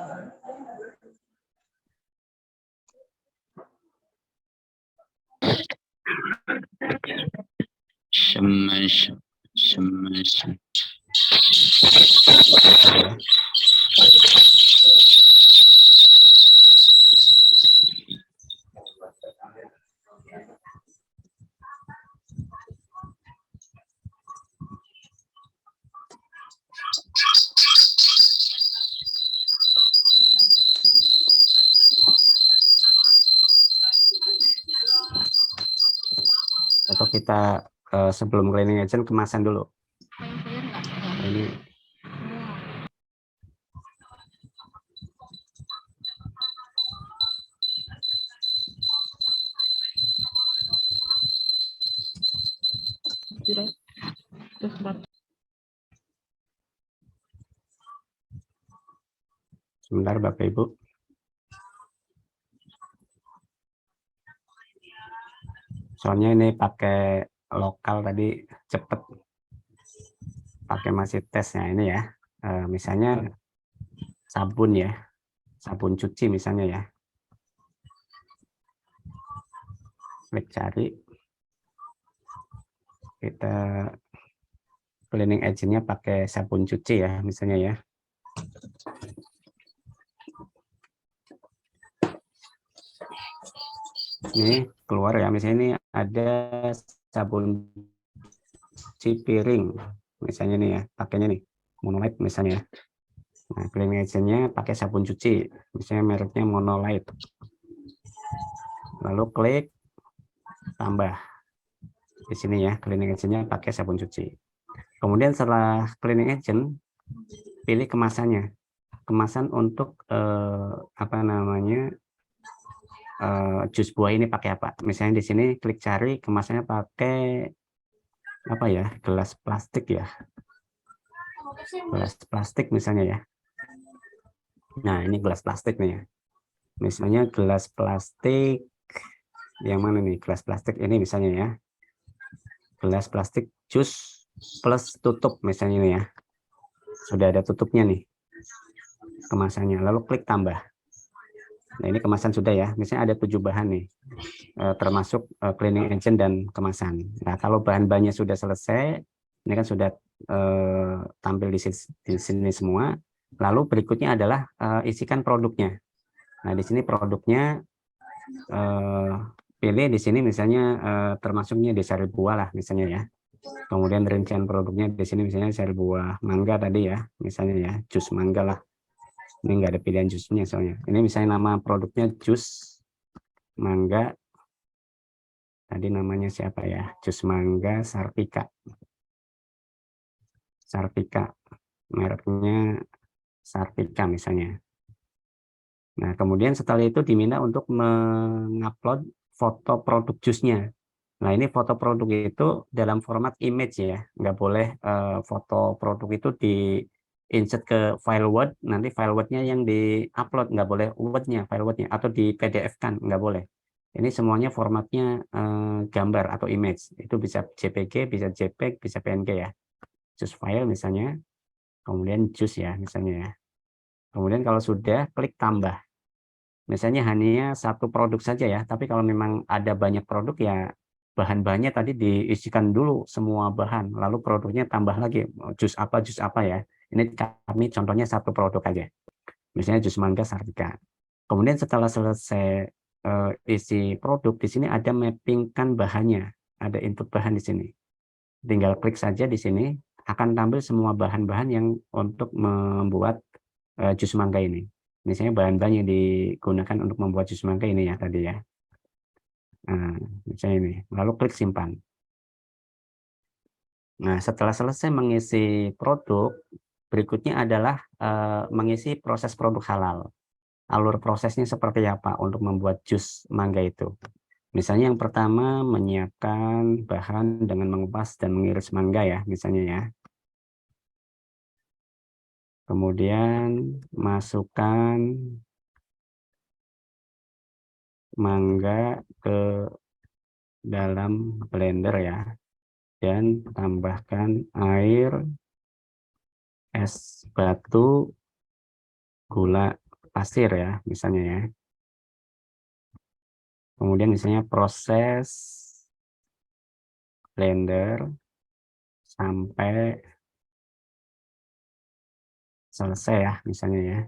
Atau kita sebelum cleaning agent kemasan dulu. Nah, ini sebentar Bapak Ibu. Soalnya ini pakai lokal tadi cepet. Pakai masih tesnya ini ya. Misalnya sabun ya. Sabun cuci misalnya ya. Klik cari. Kita cleaning agentnya pakai sabun cuci ya misalnya ya. Ini keluar ya, misalnya ini ada sabun cuci piring misalnya nih ya, pakainya nih Monolite misalnya. Nah, cleaning agentnya pakai sabun cuci, misalnya mereknya Monolite. Lalu klik tambah di sini ya, cleaning agentnya pakai sabun cuci. Kemudian setelah cleaning agent, pilih kemasannya. Kemasan untuk apa namanya, jus buah ini pakai apa? Misalnya di sini klik cari, kemasannya pakai apa ya, gelas plastik ya, gelas plastik misalnya ya. Nah, ini gelas plastik nih ya, misalnya gelas plastik yang mana nih, gelas plastik ini misalnya ya, gelas plastik jus plus tutup misalnya ini ya, sudah ada tutupnya nih kemasannya. Lalu klik tambah. Nah, ini kemasan sudah ya, misalnya ada 7 bahan nih, termasuk cleaning agent dan kemasan. Nah, kalau bahan-bahannya sudah selesai, ini kan sudah tampil di sini semua. Lalu berikutnya adalah isikan produknya. Nah, di sini produknya pilih di sini misalnya termasuknya di sari buah lah misalnya ya. Kemudian rincian produknya di sini misalnya sari buah mangga tadi ya, misalnya ya, jus mangga lah. Ini enggak ada pilihan jusnya soalnya. Ini misalnya nama produknya jus mangga, tadi namanya siapa ya, jus mangga Sartika, mereknya Sartika misalnya. Nah, kemudian setelah itu diminta untuk mengupload foto produk jusnya. Nah, ini foto produk itu dalam format image ya, nggak boleh foto produk itu di insert ke file Word, nanti file Word-nya yang di-upload, nggak boleh Word-nya, file Word-nya, atau di PDF-kan, nggak boleh. Ini semuanya formatnya gambar atau image, itu bisa JPG, bisa JPEG, bisa PNG ya. Choose file misalnya, kemudian choose ya misalnya ya. Kemudian kalau sudah, klik tambah. Misalnya hanya satu produk saja ya, tapi kalau memang ada banyak produk ya bahan-bahannya tadi diisikan dulu semua bahan, lalu produknya tambah lagi jus apa ya. Ini kami contohnya satu produk aja, misalnya jus mangga Sartika. Kemudian setelah selesai isi produk, di sini ada mappingkan bahannya, ada input bahan di sini. Tinggal klik saja di sini, akan tampil semua bahan-bahan yang untuk membuat jus mangga ini. Misalnya bahan-bahan yang digunakan untuk membuat jus mangga ini ya tadi ya. Nah, misalnya ini, lalu klik simpan. Nah, setelah selesai mengisi produk, berikutnya adalah mengisi proses produk halal. Alur prosesnya seperti apa untuk membuat jus mangga itu. Misalnya yang pertama menyiapkan bahan dengan mengupas dan mengiris mangga ya, misalnya ya. Kemudian masukkan mangga ke dalam blender ya, dan tambahkan air, es batu, gula pasir ya misalnya ya. Kemudian misalnya proses blender sampai selesai ya misalnya ya.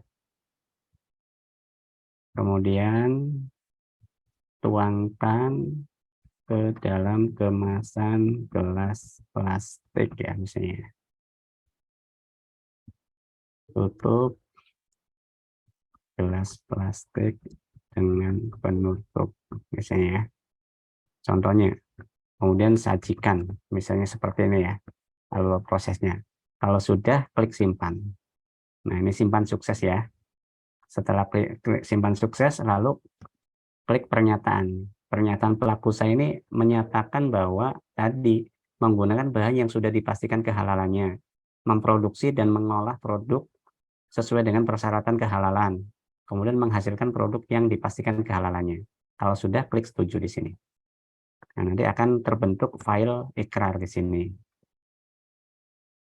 Kemudian tuangkan ke dalam kemasan gelas plastik ya misalnya. Tutup gelas plastik dengan penutup misalnya ya. Contohnya. Kemudian sajikan misalnya seperti ini ya alur prosesnya. Kalau sudah, klik simpan. Nah, ini simpan sukses ya. Setelah klik simpan sukses, lalu klik pernyataan. Pernyataan pelaku usaha ini menyatakan bahwa tadi menggunakan bahan yang sudah dipastikan kehalalannya, memproduksi dan mengolah produk sesuai dengan persyaratan kehalalan, kemudian menghasilkan produk yang dipastikan kehalalannya. Kalau sudah, klik setuju di sini. Nah, nanti akan terbentuk file ikrar di sini.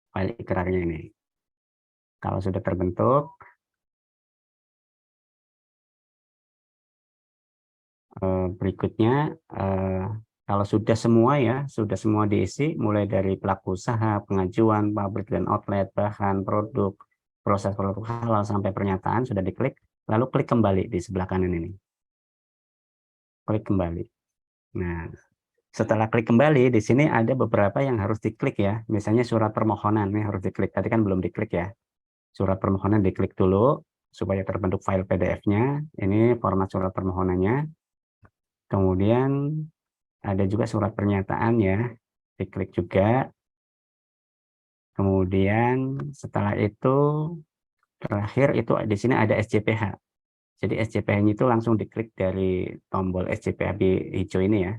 File ikrarnya ini. Kalau sudah terbentuk, berikutnya kalau sudah semua ya, sudah semua diisi, mulai dari pelaku usaha, pengajuan, pabrik dan outlet, bahan, produk, proses produk halal sampai pernyataan sudah diklik, lalu klik kembali di sebelah kanan ini. Klik kembali. Nah, setelah klik kembali, di sini ada beberapa yang harus diklik ya. Misalnya surat permohonan, ini harus diklik. Tadi kan belum diklik ya. Surat permohonan diklik dulu, supaya terbentuk file PDF-nya. Ini format surat permohonannya. Kemudian ada juga surat pernyataan ya, diklik juga. Kemudian setelah itu terakhir itu di sini ada SJPH. Jadi SJPH-nya itu langsung diklik dari tombol SJPH hijau ini ya.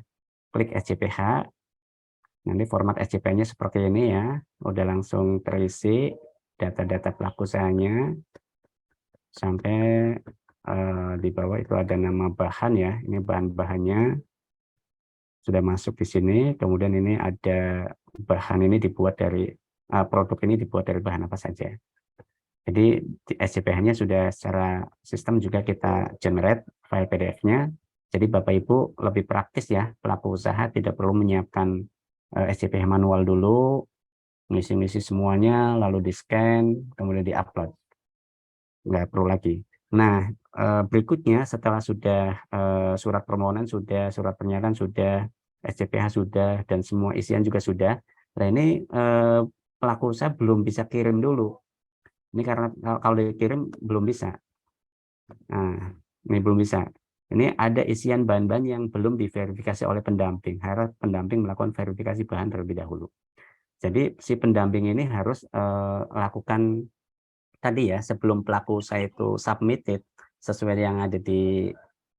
Klik SJPH. Nanti format SJPH-nya seperti ini ya. Udah langsung terisi data-data pelaku usahanya sampai di bawah itu ada nama bahan ya. Ini bahan-bahannya sudah masuk di sini, kemudian ini ada bahan ini dibuat dari produk ini dibuat dari bahan apa saja. Jadi SJPH-nya sudah secara sistem juga kita generate file PDF-nya. Jadi Bapak Ibu lebih praktis ya, pelaku usaha tidak perlu menyiapkan SJPH manual dulu, ngisi-ngisi semuanya, lalu di-scan, kemudian di-upload. Nggak perlu lagi. Nah, berikutnya setelah sudah surat permohonan sudah, surat pernyataan sudah, SJPH sudah, dan semua isian juga sudah. Nah, ini pelaku usaha belum bisa kirim dulu. Ini karena kalau dikirim belum bisa. Nah, ini belum bisa. Ini ada isian bahan-bahan yang belum diverifikasi oleh pendamping. Harus pendamping melakukan verifikasi bahan terlebih dahulu. Jadi si pendamping ini harus lakukan tadi ya, sebelum pelaku usaha itu submitted sesuai yang ada di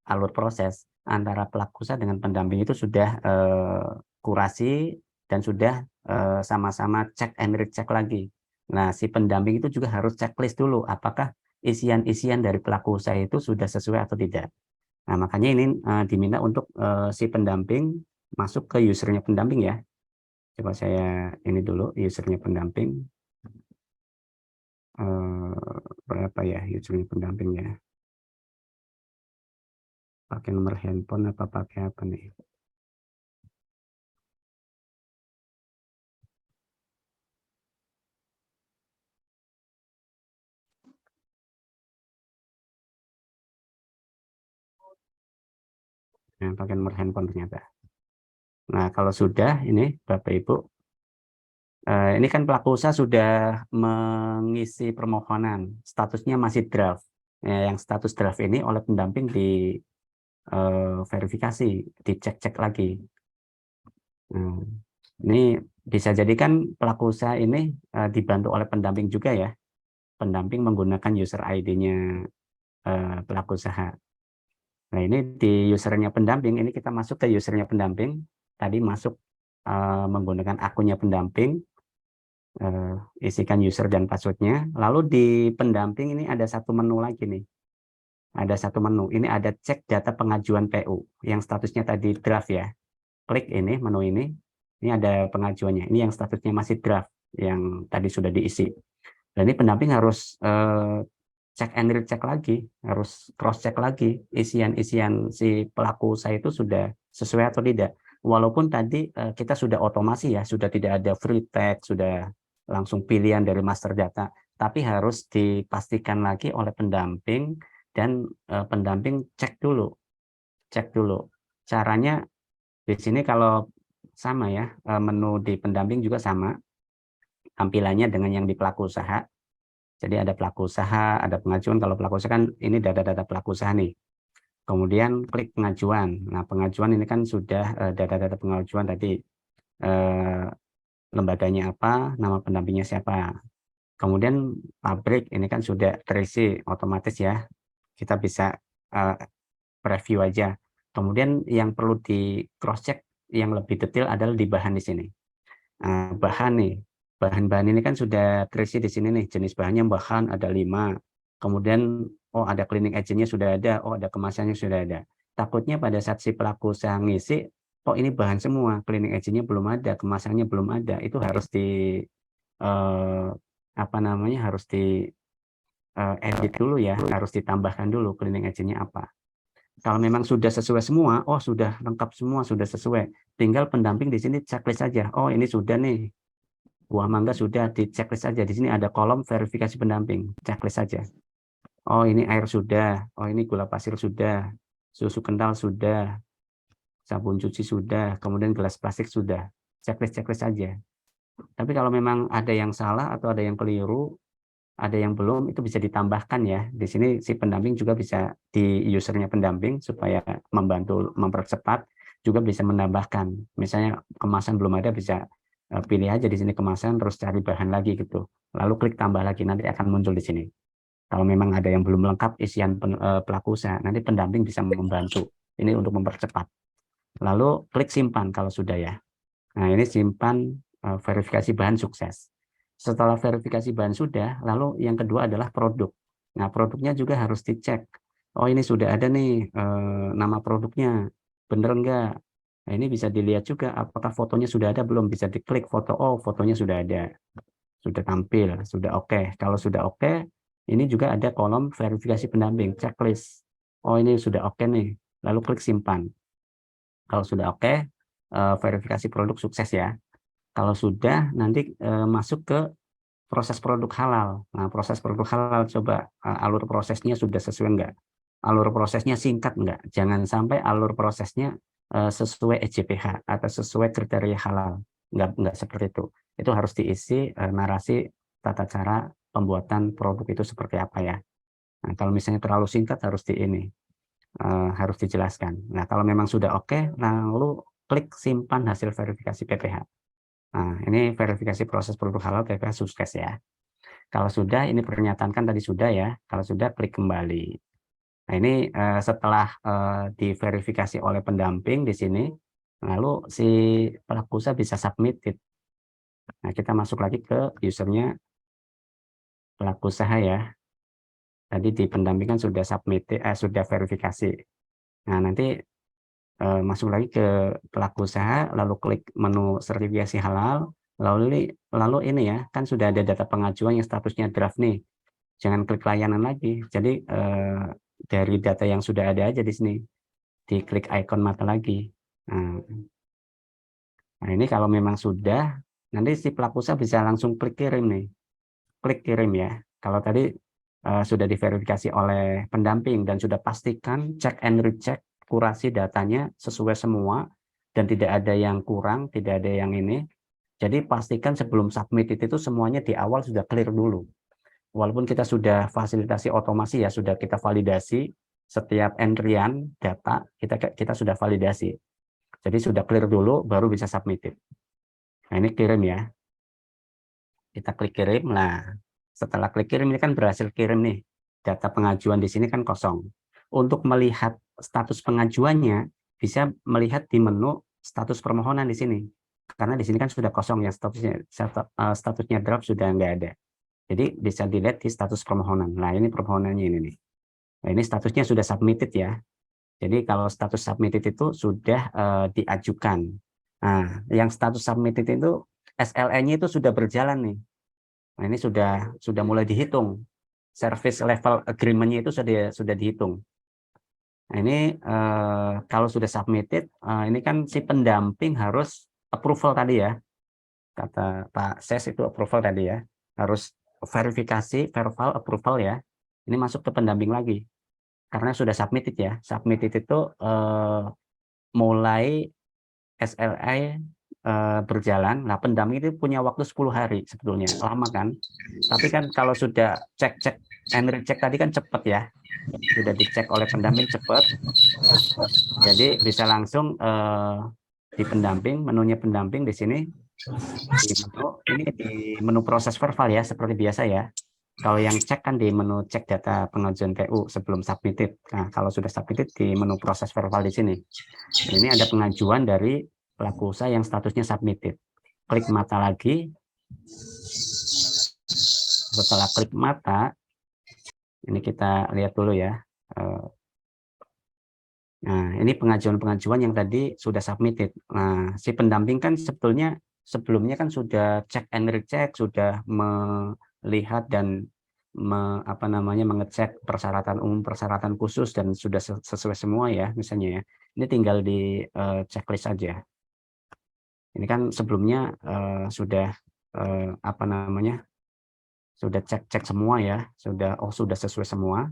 alur proses, antara pelaku usaha dengan pendamping itu sudah kurasi dan sudah sama-sama cek and recheck lagi. Nah, si pendamping itu juga harus checklist dulu apakah isian-isian dari pelaku usaha itu sudah sesuai atau tidak. Nah, makanya ini diminta untuk si pendamping masuk ke usernya pendamping ya. Coba saya ini dulu usernya pendamping. Berapa ya usernya pendampingnya? Pakai nomor handphone apa pakai apa nih? Nah, pakai nomor handphone ternyata. Nah, kalau sudah ini Bapak Ibu, ini kan pelaku usaha sudah mengisi permohonan, statusnya masih draft. Yang status draft ini oleh pendamping di verifikasi, dicek-cek lagi. Ini bisa jadi kan pelaku usaha ini dibantu oleh pendamping juga ya. Pendamping menggunakan user ID-nya pelaku usaha. Nah, ini di usernya pendamping, ini kita masuk ke usernya pendamping. Tadi masuk menggunakan akunnya pendamping, isikan user dan passwordnya. Lalu di pendamping ini ada satu menu lagi nih. Ada satu menu, ini ada cek data pengajuan PU, yang statusnya tadi draft ya. Klik ini, menu ini ada pengajuannya. Ini yang statusnya masih draft, yang tadi sudah diisi. Dan ini pendamping harus cek and recheck lagi, harus cross check lagi isian-isian si pelaku usaha itu sudah sesuai atau tidak. Walaupun tadi kita sudah otomasi ya, sudah tidak ada free text, sudah langsung pilihan dari master data, tapi harus dipastikan lagi oleh pendamping dan pendamping cek dulu. Cek dulu. Caranya di sini kalau sama ya, menu di pendamping juga sama tampilannya dengan yang di pelaku usaha. Jadi ada pelaku usaha, ada pengajuan. Kalau pelaku usaha kan ini data-data pelaku usaha nih. Kemudian klik pengajuan. Nah, pengajuan ini kan sudah data-data pengajuan tadi. Lembaganya apa, nama pendampingnya siapa. Kemudian pabrik ini kan sudah terisi otomatis ya. Kita bisa preview aja. Kemudian yang perlu di cross check yang lebih detail adalah di bahan di sini. Bahan nih, bahan-bahan ini kan sudah terisi di sini nih, jenis bahannya bahan ada 5, kemudian oh ada cleaning agentnya sudah ada, oh ada kemasannya sudah ada. Takutnya pada saat si pelaku usaha ngisi, oh ini bahan semua, cleaning agentnya belum ada, kemasannya belum ada, itu harus di apa namanya, harus di edit dulu ya, harus ditambahkan dulu cleaning agentnya apa. Kalau memang sudah sesuai semua, oh sudah lengkap semua, sudah sesuai, tinggal pendamping di sini checklist saja, oh ini sudah nih, buah mangga sudah, di checklist saja. Di sini ada kolom verifikasi pendamping, checklist saja. Oh ini air sudah, oh ini gula pasir sudah, susu kental sudah, sabun cuci sudah, kemudian gelas plastik sudah. Checklist-checklist saja. Tapi kalau memang ada yang salah atau ada yang keliru, ada yang belum, itu bisa ditambahkan ya. Di sini si pendamping juga bisa di usernya pendamping supaya membantu mempercepat, juga bisa menambahkan. Misalnya kemasan belum ada, bisa pilih aja di sini kemasan, terus cari bahan lagi gitu. Lalu klik tambah lagi, nanti akan muncul di sini. Kalau memang ada yang belum lengkap isian pelaku usaha, nanti pendamping bisa membantu. Ini untuk mempercepat. Lalu klik simpan kalau sudah ya. Nah, ini simpan verifikasi bahan sukses. Setelah verifikasi bahan sudah, lalu yang kedua adalah produk. Nah, produknya juga harus dicek. Oh, ini sudah ada nih nama produknya. Bener enggak? Nah, ini bisa dilihat juga apakah fotonya sudah ada belum. Bisa diklik foto. Oh, fotonya sudah ada. Sudah tampil. Sudah oke. Kalau sudah oke, ini juga ada kolom verifikasi pendamping, checklist. Oh, ini sudah oke nih. Lalu klik simpan. Kalau sudah oke, verifikasi produk sukses ya. Kalau sudah, nanti masuk ke proses produk halal. Nah, proses produk halal coba alur prosesnya sudah sesuai enggak? Alur prosesnya singkat enggak? Jangan sampai alur prosesnya sesuai EJPH atau sesuai kriteria halal. Enggak seperti itu. Itu harus diisi narasi tata cara pembuatan produk itu seperti apa ya. Nah, kalau misalnya terlalu singkat harus di ini. harus dijelaskan. Nah, kalau memang sudah oke, lalu klik simpan hasil verifikasi PPH. Nah, ini verifikasi proses produk halal PPH sukses ya. Kalau sudah, ini pernyataan kan tadi sudah ya. Kalau sudah, klik kembali. Nah, ini setelah diverifikasi oleh pendamping di sini, lalu si pelaku usaha bisa submit. Nah, kita masuk lagi ke usernya pelaku usaha ya. Tadi di pendampingan sudah submit, sudah verifikasi. Nah, nanti masuk lagi ke pelaku usaha, lalu klik menu sertifikasi halal, lalu ini ya, kan sudah ada data pengajuan yang statusnya draft nih. Jangan klik layanan lagi. Jadi dari data yang sudah ada aja di sini, diklik ikon mata lagi. Nah, ini kalau memang sudah, nanti si pelaku usaha bisa langsung klik kirim nih. Klik kirim ya. Kalau tadi sudah diverifikasi oleh pendamping dan sudah pastikan check and recheck, kurasi datanya sesuai semua dan tidak ada yang kurang, tidak ada yang ini. Jadi pastikan sebelum submit itu semuanya di awal sudah clear dulu. Walaupun kita sudah fasilitasi otomasi ya, sudah kita validasi setiap entryan data, kita sudah validasi. Jadi sudah clear dulu baru bisa submit. Nah, ini kirim ya. Kita klik kirim. Nah, setelah klik kirim ini kan berhasil kirim nih. Data pengajuan di sini kan kosong. Untuk melihat status pengajuannya bisa melihat di menu status permohonan di sini. Karena di sini kan sudah kosong ya, statusnya draft sudah nggak ada. Jadi bisa dilihat di status permohonan. Nah, ini permohonannya ini nih. Nah, ini statusnya sudah submitted ya. Jadi kalau status submitted itu sudah diajukan. Nah, yang status submitted itu SLA-nya itu sudah berjalan nih. Nah, ini sudah mulai dihitung. Service level agreement-nya itu sudah dihitung. Nah, ini kalau sudah submitted, ini kan si pendamping harus approval tadi ya. Kata Pak Ses itu approval tadi ya. Harus verifikasi, verbal approval ya. Ini masuk ke pendamping lagi. Karena sudah submitted ya. Submitted itu mulai SLA berjalan. Nah, pendamping itu punya waktu 10 hari sebetulnya. Lama kan? Tapi kan kalau sudah cek and recheck tadi kan cepat ya. Sudah dicek oleh pendamping cepat. Jadi bisa langsung di pendamping, menunya pendamping di sini. Ini di menu proses verbal ya, seperti biasa ya. Kalau yang cek kan di menu cek data pengajuan PU sebelum submitted. Nah, kalau sudah submitted di menu proses verbal di sini. Ini ada pengajuan dari pelaku usaha yang statusnya submitted. Klik mata lagi. Setelah klik mata, ini kita lihat dulu ya. Nah, ini pengajuan-pengajuan yang tadi sudah submitted. Nah, si pendamping kan sebelumnya kan sudah cek and recheck, sudah melihat dan mengecek persyaratan umum, persyaratan khusus dan sudah sesuai semua ya, misalnya ya. Ini tinggal di checklist saja. Ini kan sebelumnya sudah sudah cek semua ya, sudah sesuai semua.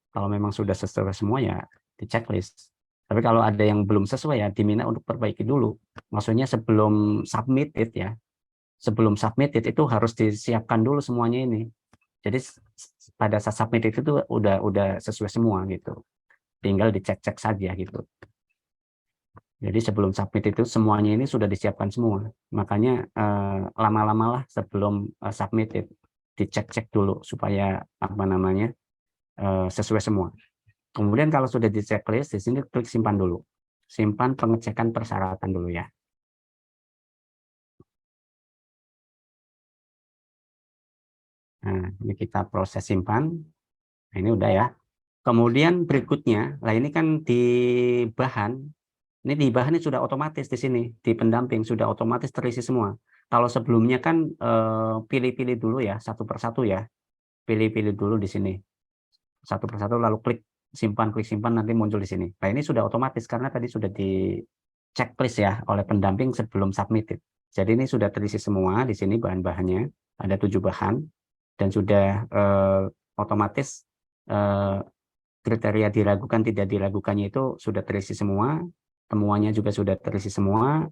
Kalau memang sudah sesuai semua ya di checklist. Tapi kalau ada yang belum sesuai ya diminta untuk perbaiki dulu. Maksudnya sebelum submitted ya. Sebelum submitted itu harus disiapkan dulu semuanya ini. Jadi pada saat submitted itu udah sesuai semua gitu. Tinggal dicek-cek saja gitu. Jadi sebelum submit itu semuanya ini sudah disiapkan semua. Makanya lama-lama lah sebelum submitted dicek-cek dulu supaya sesuai semua. Kemudian kalau sudah di checklist, di sini klik simpan dulu. Simpan pengecekan persyaratan dulu ya. Nah, ini kita proses simpan. Nah, ini udah ya. Kemudian berikutnya, nah ini kan di bahan, ini sudah otomatis di sini, di pendamping sudah otomatis terisi semua. Kalau sebelumnya kan pilih-pilih dulu ya, satu persatu ya. Pilih-pilih dulu di sini. Satu persatu lalu klik simpan, nanti muncul di sini. Nah, ini sudah otomatis karena tadi sudah di checklist ya oleh pendamping sebelum submitted. Jadi ini sudah terisi semua di sini bahan-bahannya, ada 7 bahan dan sudah otomatis kriteria diragukan tidak diragukannya itu sudah terisi semua, temuannya juga sudah terisi semua,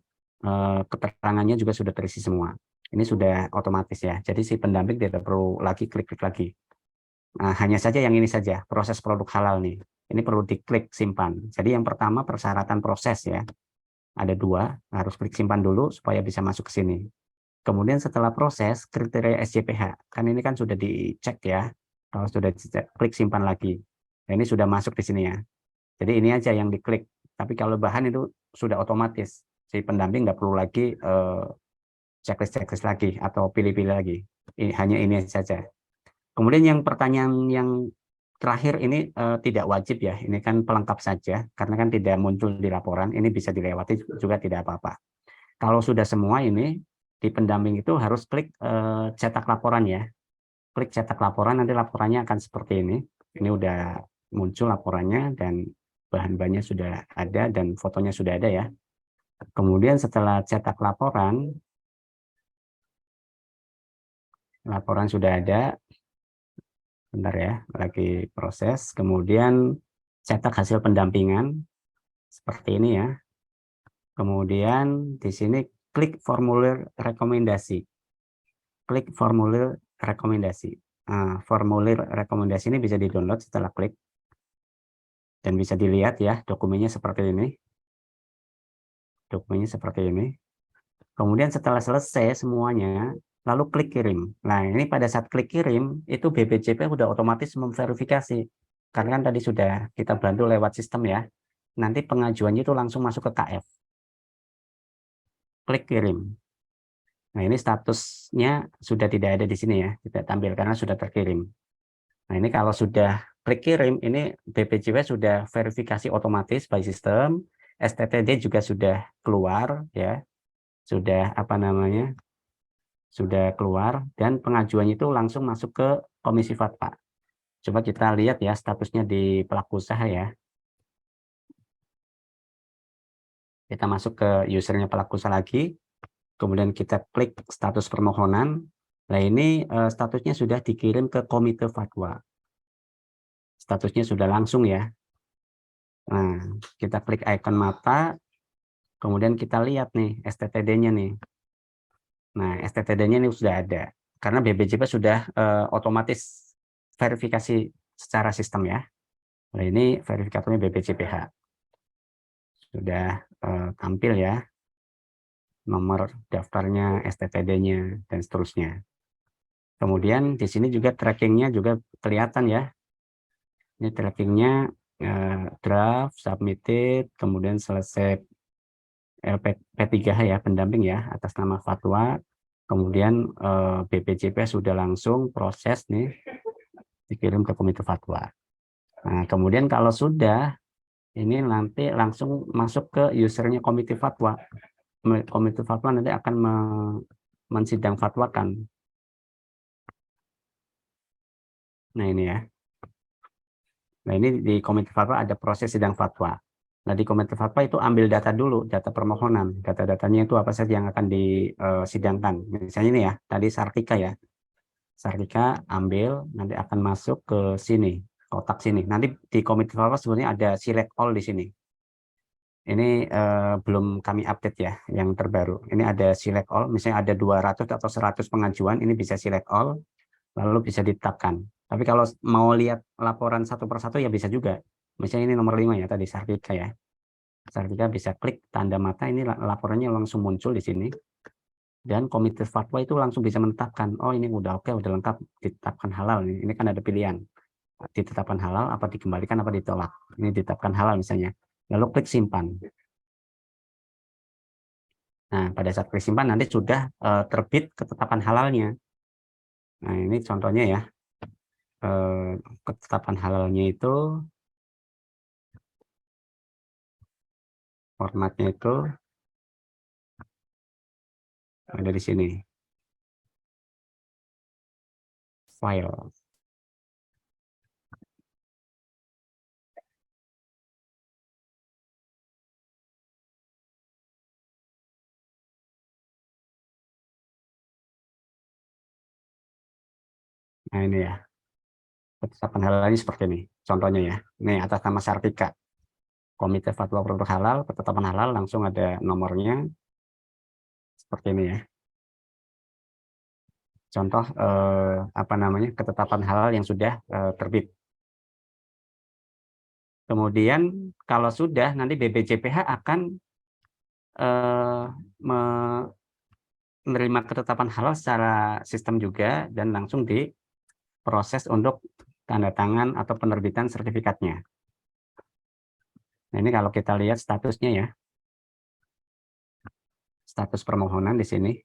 keterangannya juga sudah terisi semua. Ini sudah otomatis ya. Jadi si pendamping tidak perlu lagi klik-klik lagi. Nah, hanya saja yang ini saja, proses produk halal nih. Ini perlu diklik simpan. Jadi yang pertama persyaratan proses ya. Ada dua, harus klik simpan dulu supaya bisa masuk ke sini. Kemudian setelah proses, kriteria SJPH. Kan ini kan sudah dicek ya. Kalau sudah dicek, klik simpan lagi. Nah, ini sudah masuk di sini ya. Jadi ini aja yang diklik. Tapi kalau bahan itu sudah otomatis. Si pendamping nggak perlu lagi checklist-checklist lagi atau pilih-pilih lagi. Hanya ini saja. Kemudian yang pertanyaan yang terakhir ini tidak wajib ya. Ini kan pelengkap saja. Karena kan tidak muncul di laporan. Ini bisa dilewati juga tidak apa-apa. Kalau sudah semua ini, di pendamping itu harus klik cetak laporan ya. Klik cetak laporan, nanti laporannya akan seperti ini. Ini udah muncul laporannya dan bahan-bahannya sudah ada dan fotonya sudah ada ya. Kemudian setelah cetak laporan, laporan sudah ada. Bentar ya, lagi proses. Kemudian cetak hasil pendampingan seperti ini ya. Kemudian di sini klik formulir rekomendasi. Klik formulir rekomendasi. Nah, formulir rekomendasi ini bisa di-download setelah klik. Dan bisa dilihat ya, dokumennya seperti ini. Dokumennya seperti ini. Kemudian setelah selesai semuanya, lalu klik kirim. Nah, ini pada saat klik kirim, itu BPJP udah otomatis memverifikasi. Karena kan tadi sudah kita bantu lewat sistem ya. Nanti pengajuannya itu langsung masuk ke KF. Klik kirim. Nah, ini statusnya sudah tidak ada di sini ya, tidak tampil karena sudah terkirim. Nah, ini kalau sudah klik kirim, ini BPJP sudah verifikasi otomatis by system, STTD juga sudah keluar ya, sudah apa namanya, sudah keluar dan pengajuannya itu langsung masuk ke Komisi Fatwa. Coba kita lihat ya statusnya di pelaku usaha ya. Kita masuk ke usernya pelaku usaha lagi, kemudian kita klik status permohonan. Nah, ini statusnya sudah dikirim ke Komite Fatwa. Statusnya sudah langsung ya. Nah, kita klik ikon mata, kemudian kita lihat nih STTD-nya nih. Nah, STTD-nya ini sudah ada. Karena BPJP sudah otomatis verifikasi secara sistem ya. Nah, ini verifikatornya BPJPH. Sudah tampil ya. Nomor daftarnya, STTD-nya, dan seterusnya. Kemudian di sini juga trackingnya juga kelihatan ya. Ini trackingnya draft, submitted, kemudian selesai P3H ya, pendamping ya, atas nama fatwa. Kemudian BPJP sudah langsung proses nih, dikirim ke Komite Fatwa. Nah, kemudian kalau sudah, ini nanti langsung masuk ke usernya Komite Fatwa. Komite Fatwa nanti akan mensidang fatwakan. Nah, ini ya. Nah, ini di Komite Fatwa ada proses sidang fatwa. Nah, di Komite Fatwa itu ambil data dulu, data permohonan. Data-datanya itu apa saja yang akan disidangkan. Misalnya ini ya, tadi Sartika ya. Sartika ambil, nanti akan masuk ke sini, kotak sini. Nanti di Komite Fatwa sebenarnya ada select all di sini. Ini belum kami update ya, yang terbaru. Ini ada select all, misalnya ada 200 atau 100 pengajuan, ini bisa select all, lalu bisa ditetapkan. Tapi kalau mau lihat laporan satu persatu ya bisa juga. Misalnya ini nomor 5 ya tadi Sartika ya. Sartika bisa klik tanda mata, ini laporannya langsung muncul di sini. Dan Komite Fatwa itu langsung bisa menetapkan, oh ini udah oke, udah lengkap, ditetapkan halal. Ini kan ada pilihan, ditetapkan halal, apa dikembalikan, apa ditolak. Ini ditetapkan halal misalnya. Lalu klik simpan. Nah, pada saat klik simpan nanti sudah terbit ketetapan halalnya. Nah, ini contohnya ya. Ketetapan halalnya itu formatnya itu ada di sini. File. Nah, ini ya. Ketetapan halalnya seperti ini. Contohnya ya. Ini atas nama Sartika. Komite Fatwa Produk Halal, ketetapan halal langsung ada nomornya seperti ini ya. Contoh apa namanya ketetapan halal yang sudah terbit. Kemudian kalau sudah, nanti BPJPH akan menerima ketetapan halal secara sistem juga dan langsung diproses untuk tanda tangan atau penerbitan sertifikatnya. Nah, ini kalau kita lihat statusnya ya, status permohonan di sini.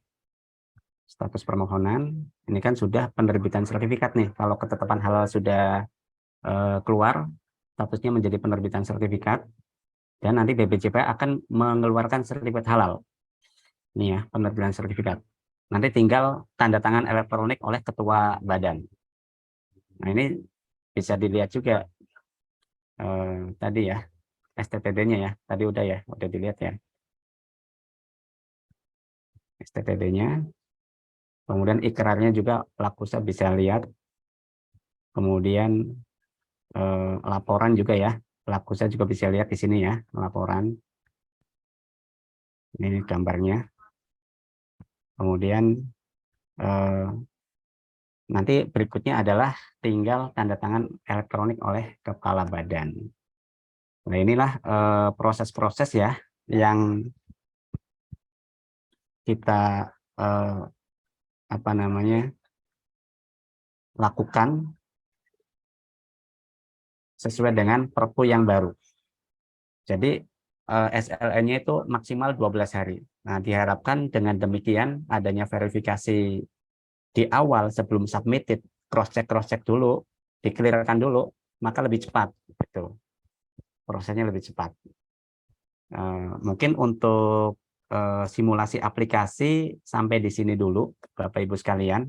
Status permohonan, ini kan sudah penerbitan sertifikat nih. Kalau ketetapan halal sudah keluar, statusnya menjadi penerbitan sertifikat, dan nanti BPJPH akan mengeluarkan sertifikat halal. Ini ya, penerbitan sertifikat. Nanti tinggal tanda tangan elektronik oleh ketua badan. Nah, ini bisa dilihat juga tadi ya, STTD-nya ya, tadi udah dilihat ya. STTD-nya, kemudian ikrarnya juga pelaku usaha bisa lihat, kemudian laporan juga ya, pelaku usaha juga bisa lihat di sini ya, laporan. Ini gambarnya. Kemudian nanti berikutnya adalah tinggal tanda tangan elektronik oleh kepala badan. Nah, inilah proses-proses ya yang kita lakukan sesuai dengan Perpu yang baru. Jadi SLN-nya itu maksimal 12 hari. Nah, diharapkan dengan demikian adanya verifikasi di awal sebelum submitted, cross-check dulu, di-clear-kan dulu, maka lebih cepat. Gitu. Prosesnya lebih cepat. Mungkin untuk simulasi aplikasi sampai di sini dulu, Bapak Ibu sekalian.